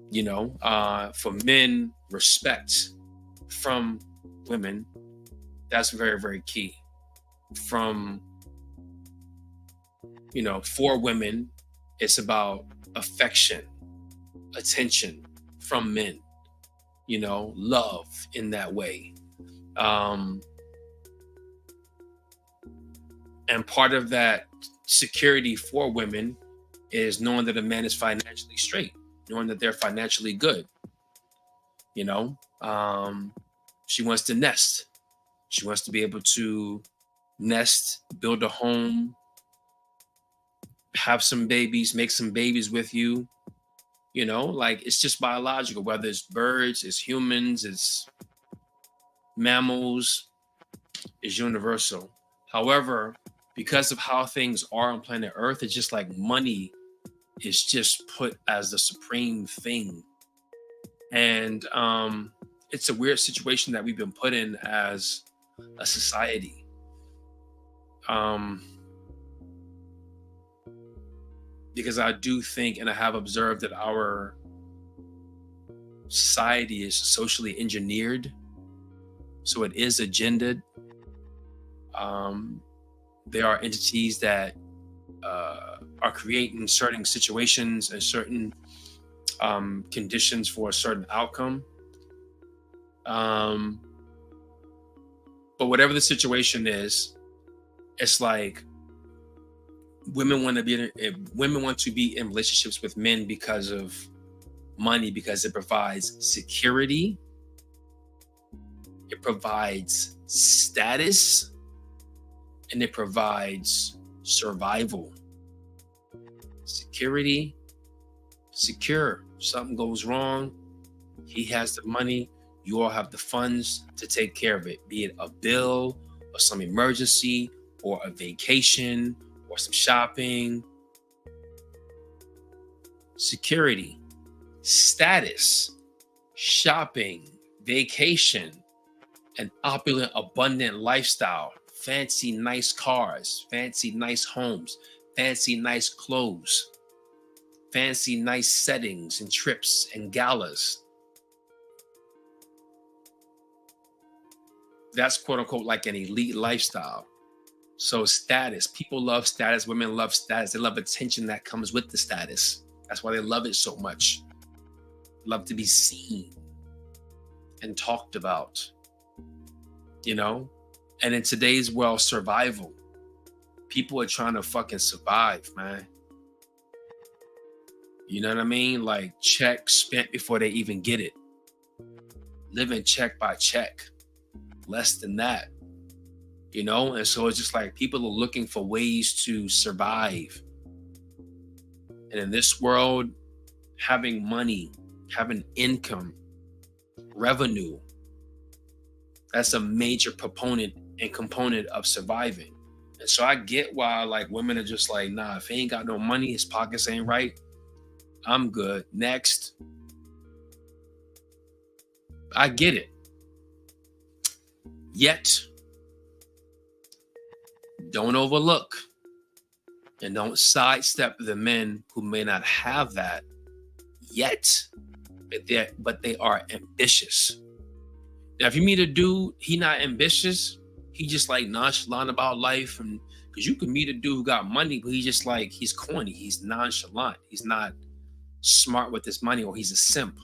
B: You know, for men, respect from women, that's very, very key. From, you know, for women, it's about affection, attention from men, you know, love in that way. And part of that security for women is knowing that a man is financially straight, knowing that they're financially good. You know, she wants to nest. She wants to be able to nest, build a home, have some babies, make some babies with you. You know, like it's just biological, whether it's birds, it's humans, it's mammals, it's universal. However, because of how things are on planet Earth, it's just like money is just put as the supreme thing. And it's a weird situation that we've been put in as a society. Because I do think, and I have observed that our society is socially engineered. So it is agendaed. There are entities that are creating certain situations and certain conditions for a certain outcome. But whatever the situation is, it's like women want to be in relationships with men because of money, because it provides security, it provides status, and it provides survival. Security, secure. Something goes wrong, he has the money, you all have the funds to take care of it, be it a bill or some emergency or a vacation or some shopping. Security, status, shopping, vacation, an opulent, abundant lifestyle, fancy, nice cars, fancy, nice homes, fancy, nice clothes, fancy, nice settings and trips and galas. That's quote unquote like an elite lifestyle. So status, people love status, women love status. They love attention that comes with the status. That's why they love it so much. Love to be seen and talked about, you know? And in today's world, survival. People are trying to fucking survive, man. You know what I mean? Like check spent before they even get it. Living check by check. Less than that. You know? And so it's just like people are looking for ways to survive. And in this world, having money, having income, revenue, that's a major proponent and component of surviving. And so I get why like women are just like, nah, if he ain't got no money, his pockets ain't right, I'm good. Next. I get it. Yet, don't overlook and don't sidestep the men who may not have that yet, but they are ambitious. Now, if you meet a dude, he not ambitious, he just like nonchalant about life, and because you can meet a dude who got money, but he's corny, he's nonchalant, he's not smart with his money, or he's a simp.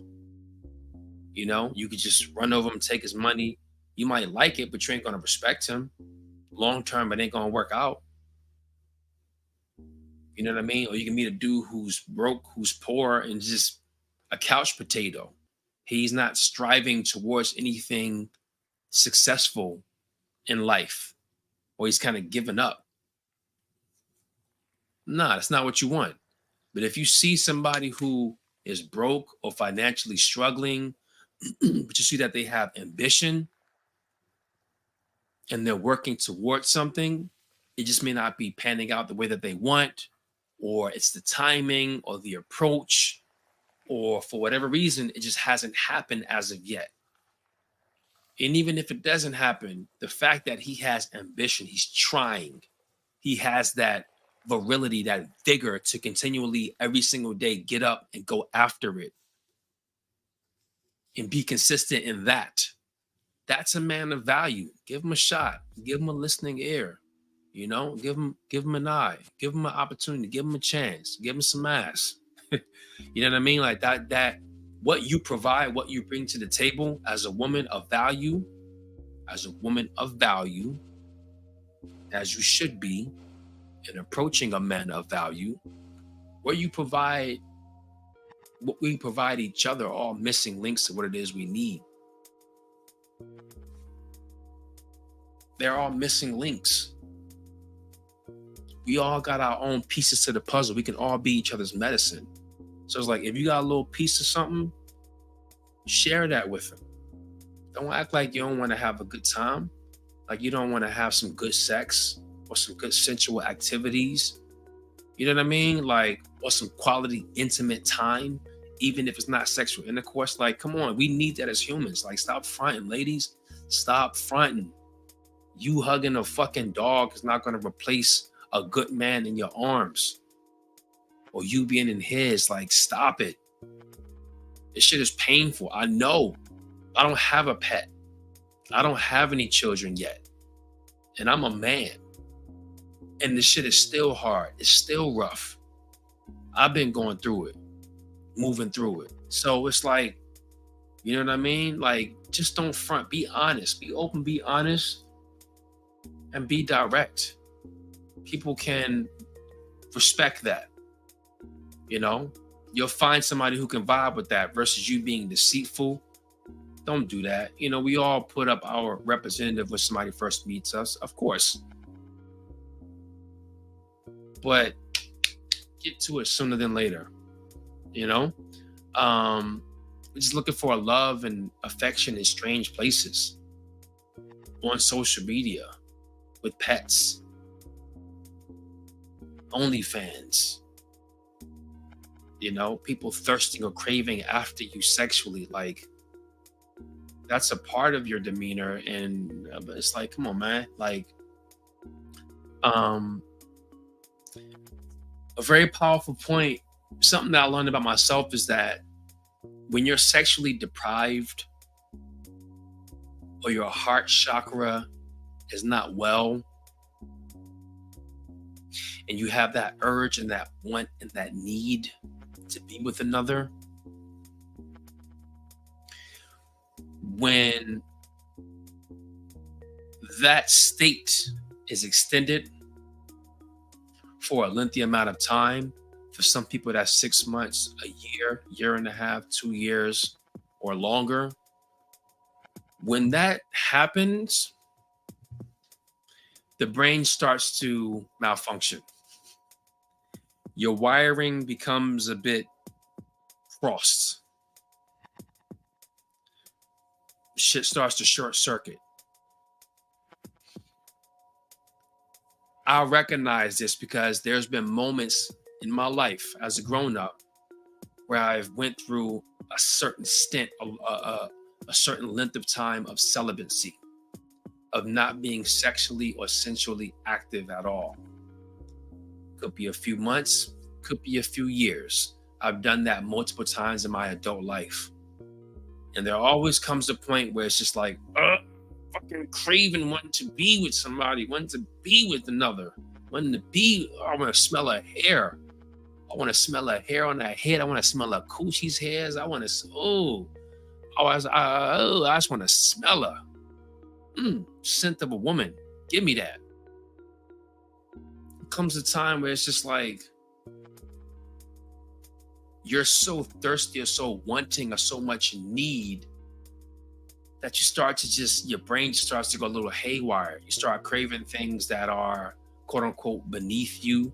B: You could just run over him, take his money. You might like it, but you ain't gonna respect him. Long term, it ain't gonna work out. You know what I mean? Or you can meet a dude who's broke, who's poor, and just a couch potato. He's not striving towards anything successful in life, or he's kind of given up. Nah, that's not what you want. But if you see somebody who is broke or financially struggling, but you see that they have ambition and they're working towards something, it just may not be panning out the way that they want, or it's the timing or the approach, or for whatever reason, it just hasn't happened as of yet. And even if it doesn't happen, the fact that he has ambition, he's trying, he has that virility, that vigor to continually every single day get up and go after it and be consistent in that. That's a man of value. Give him a shot. Give him a listening ear. Give him an eye. Give him an opportunity. Give him a chance. Give him some ass. You know what I mean? Like that what you provide, what you bring to the table as a woman of value, as you should be, in approaching a man of value, what we provide each other are all missing links to what it is we need. They're all missing links. We all got our own pieces to the puzzle. We can all be each other's medicine. So it's like, if you got a little piece of something, share that with them. Don't act like you don't want to have a good time, like you don't want to have some good sex or some good sensual activities. You know what I mean? Like, or some quality, intimate time, even if it's not sexual intercourse. Like, come on, we need that as humans. Like, stop fronting, ladies. Stop fronting. You hugging a fucking dog is not going to replace a good man in your arms, or you being in his. Like, stop it. This shit is painful. I know. I don't have a pet. I don't have any children yet. And I'm a man. And this shit is still hard. It's still rough. I've been going through it, moving through it. So it's like, you know what I mean? Like, just don't front. Be honest. Be open. Be honest. And be direct. People can respect that. You'll find somebody who can vibe with that versus you being deceitful. Don't do that. We all put up our representative when somebody first meets us, of course. But get to it sooner than later. We're just looking for love and affection in strange places, on social media, with pets, OnlyFans. People thirsting or craving after you sexually. Like, that's a part of your demeanor. And it's like, come on, man. Like, a very powerful point, something that I learned about myself, is that when you're sexually deprived, or your heart chakra is not well, and you have that urge and that want and that need to be with another, when that state is extended for a lengthy amount of time, for some people that's 6 months, a year and a half, 2 years, or longer, when that happens, the brain starts to malfunction. Your wiring becomes a bit crossed. Shit starts to short circuit. I recognize this because there's been moments in my life as a grown-up where I've went through a certain stint, a certain length of time of celibacy, of not being sexually or sensually active at all. Could be a few months, could be a few years. I've done that multiple times in my adult life. And there always comes a point where it's just like, fucking craving wanting to be with somebody, wanting to be with another, wanting to be, I want to smell her hair. I want to smell her hair on her head. I want to smell her coochie's hairs. I want to, I just want to smell her. Scent of a woman. Give me that. Comes a time where it's just like you're so thirsty or so wanting or so much need that you start to just, your brain just starts to go a little haywire. You start craving things that are quote unquote beneath you,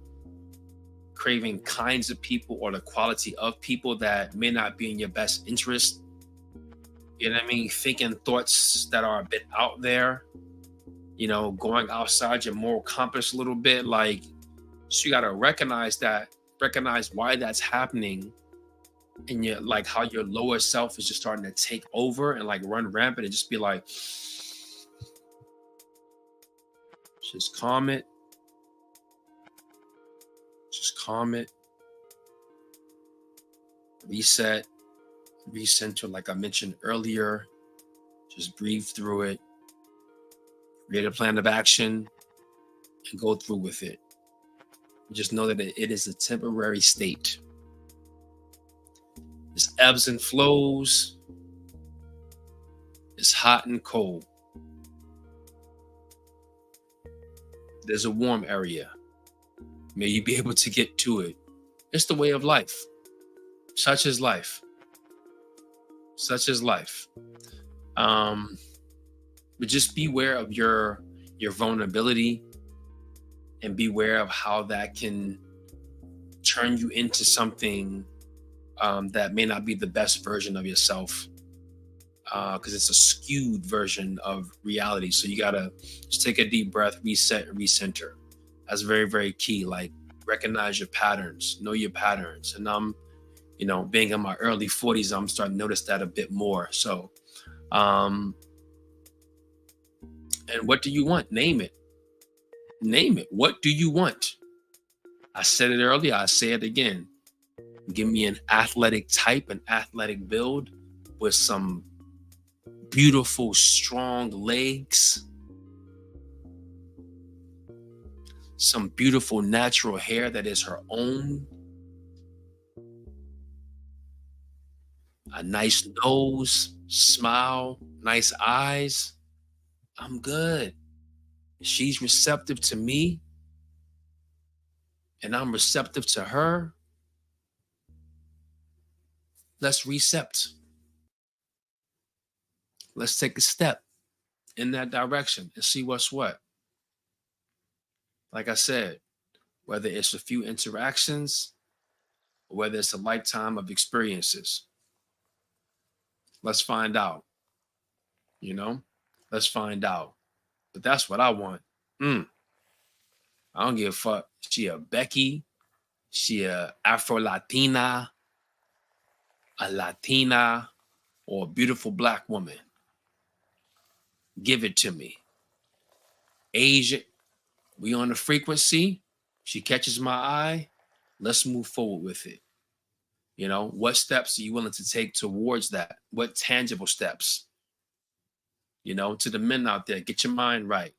B: craving kinds of people or the quality of people that may not be in your best interest. You know what I mean? Thinking thoughts that are a bit out there, you know, going outside your moral compass a little bit. Like, so you got to recognize why that's happening. And you're like, how your lower self is just starting to take over and like run rampant and just be like, just calm it. Just calm it. Reset, recenter, like I mentioned earlier. Just breathe through it. Create a plan of action and go through with it. Just know that it is a temporary state. It's ebbs and flows. It's hot and cold. There's a warm area. May you be able to get to it. It's the way of life. Such is life. Such is life. But just beware of your vulnerability and beware of how that can turn you into something that may not be the best version of yourself, because it's a skewed version of reality. So you gotta just take a deep breath, reset, and recenter. That's very, very key. Like, recognize your patterns, know your patterns. And I'm, you know, being in my early 40s, I'm starting to notice that a bit more. So, and what do you want? Name it. Name it. What do you want? I said it earlier. I say it again. Give me an athletic type, an athletic build with some beautiful, strong legs, some beautiful natural hair that is her own, a nice nose, smile, nice eyes. I'm good. She's receptive to me and I'm receptive to her. Let's recept. Let's take a step in that direction and see what's what. Like I said, whether it's a few interactions or whether it's a lifetime of experiences, let's find out. You know, let's find out. But that's what I want. I don't give a fuck. She a Becky, she a Afro-Latina, a Latina, or a beautiful black woman. Give it to me. Asian, we on the frequency. She catches my eye. Let's move forward with it. You know, what steps are you willing to take towards that? What tangible steps? You know, to the men out there, get your mind right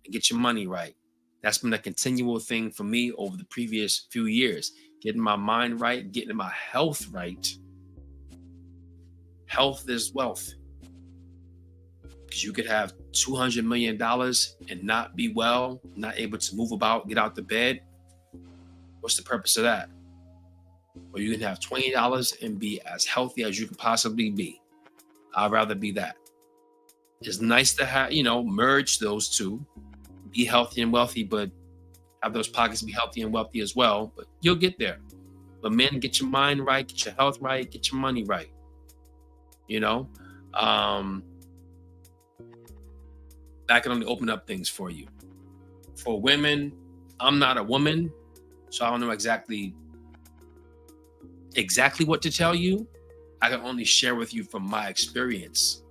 B: and get your money right. That's been a continual thing for me over the previous few years. Getting my mind right, getting my health right. Health is wealth. Because you could have $200 million and not be well, not able to move about, get out the bed. What's the purpose of that? Or you can have $20 and be as healthy as you can possibly be. I'd rather be that. It's nice to have, you know, merge those two. Be healthy and wealthy, but have those pockets be healthy and wealthy as well. But you'll get there. But men, get your mind right, get your health right, get your money right. You know? That can only open up things for you. For women, I'm not a woman, so I don't know exactly what to tell you. I can only share with you from my experience.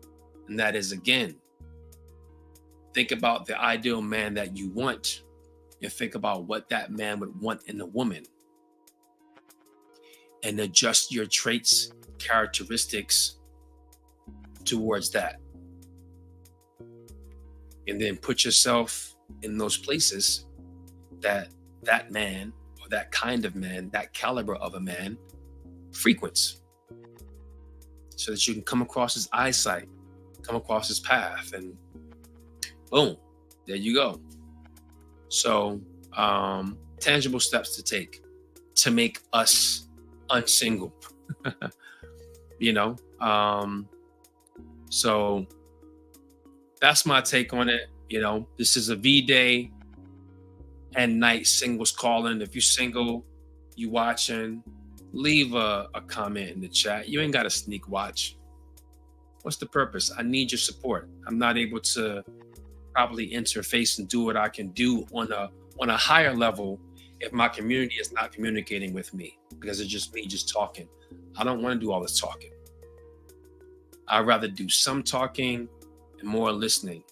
B: And that is, again, think about the ideal man that you want and think about what that man would want in a woman and adjust your traits, characteristics towards that. And then put yourself in those places that that man or that kind of man, that caliber of a man frequents, so that you can come across his eyesight, come across his path, and boom, there you go. So tangible steps to take to make us unsingle. You know, so that's my take on it. You know, this is a V-Day and night singles calling. If you're single, you watching, leave a comment in the chat. You ain't got to sneak watch. What's the purpose? I need your support. I'm not able to probably interface and do what I can do on a higher level if my community is not communicating with me, because it's just me just talking. I don't want to do all this talking. I'd rather do some talking and more listening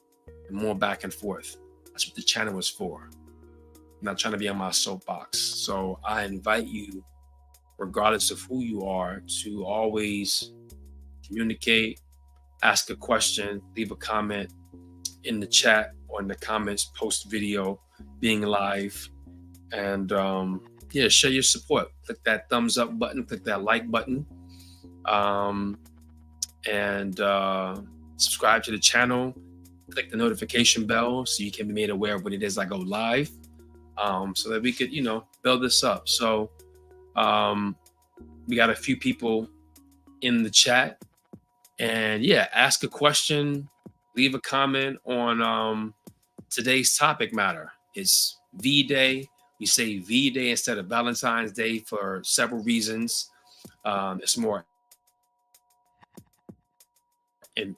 B: and more back and forth. That's what the channel is for. I'm not trying to be on my soapbox. So I invite you, regardless of who you are, to always communicate, ask a question, leave a comment in the chat or in the comments post video being live, and share your support. Click that thumbs up button, click that like button, and subscribe to the channel. Click the notification bell so you can be made aware of when it is I go live, so that we could, build this up. So we got a few people in the chat, and ask a question, leave a comment on today's topic matter. It's V-Day. We say V-Day instead of Valentine's Day for several reasons. It's more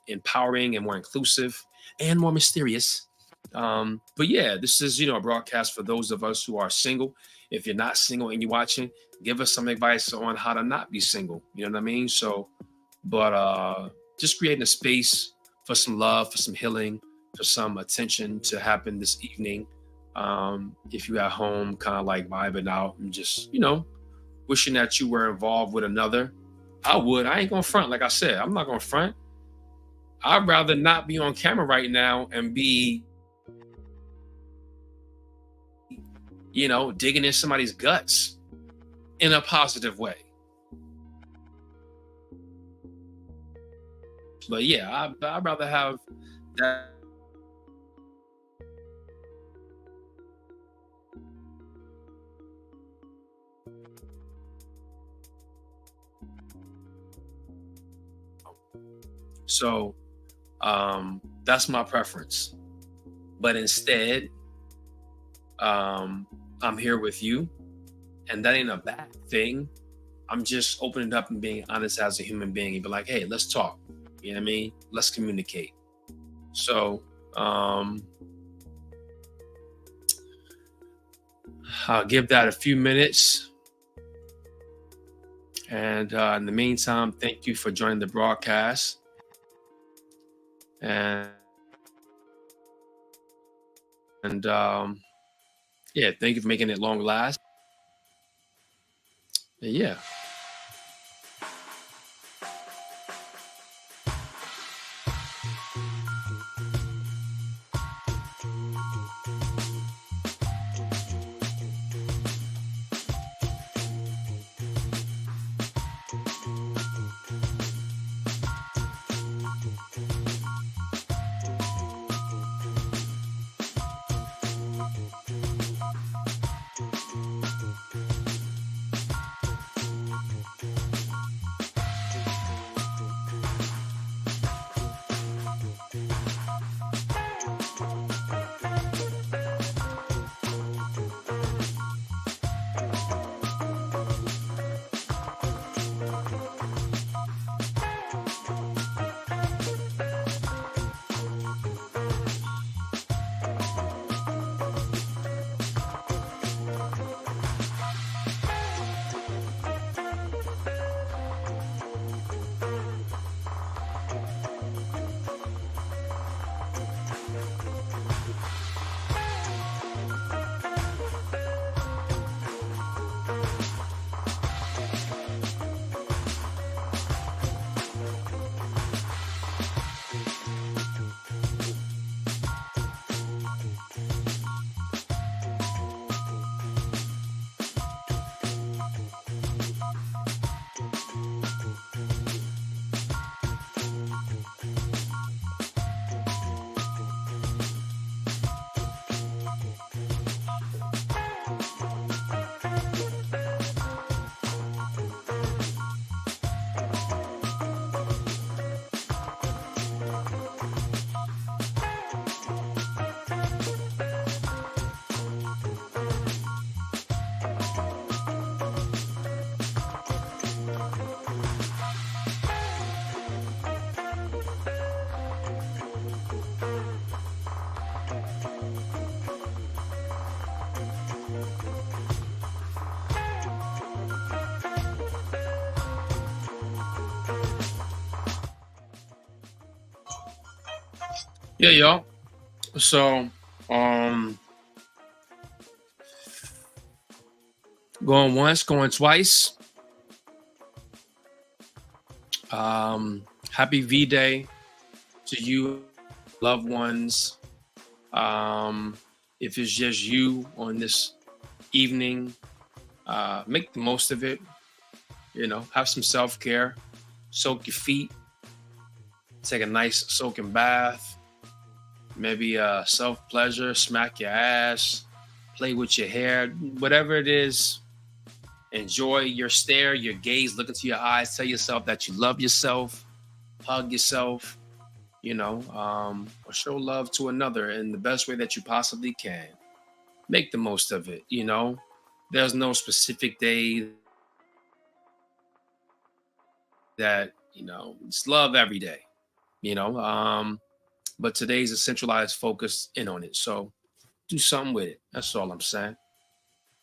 B: empowering and more inclusive and more mysterious. But this is, a broadcast for those of us who are single. If you're not single and you're watching, give us some advice on how to not be single. You know what I mean? So, but just creating a space for some love, for some healing, for some attention to happen this evening. If you're at home, kind of like vibing out and just, wishing that you were involved with another. I ain't gonna front. Like I said, I'm not gonna front. I'd rather not be on camera right now and be, digging in somebody's guts in a positive way. But I'd rather have that. So that's my preference. But instead, I'm here with you, and that ain't a bad thing. I'm just opening up and being honest as a human being and be like, hey, let's talk. You know what I mean? Let's communicate. So I'll give that a few minutes. And in the meantime, thank you for joining the broadcast. And thank you for making it long last. And Yeah, y'all. So, um, going once, going twice. Happy V Day to you, loved ones. Um, if it's just you on this evening, make the most of it. Have some self care. Soak your feet. Take a nice soaking bath. Maybe self pleasure. Smack your ass. Play with your hair. Whatever it is, enjoy your stare, your gaze. Look into your eyes. Tell yourself that you love yourself. Hug yourself. Or show love to another in the best way that you possibly can. Make the most of it. There's no specific day that it's love every day. you know but today's a centralized focus in on it, so do something with it. That's all I'm saying.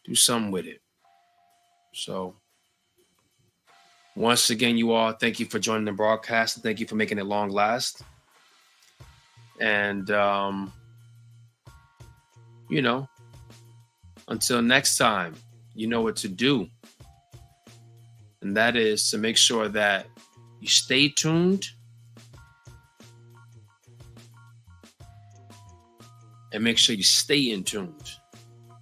B: Do something with it. So once again, you all, thank you for joining the broadcast, and thank you for making it long last. And until next time, you know what to do, and that is to make sure that you stay tuned and make sure you stay in tuned.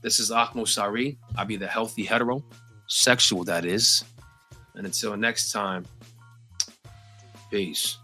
B: This is Akmo Sari. I'll be the healthy heterosexual, that is. And until next time, peace.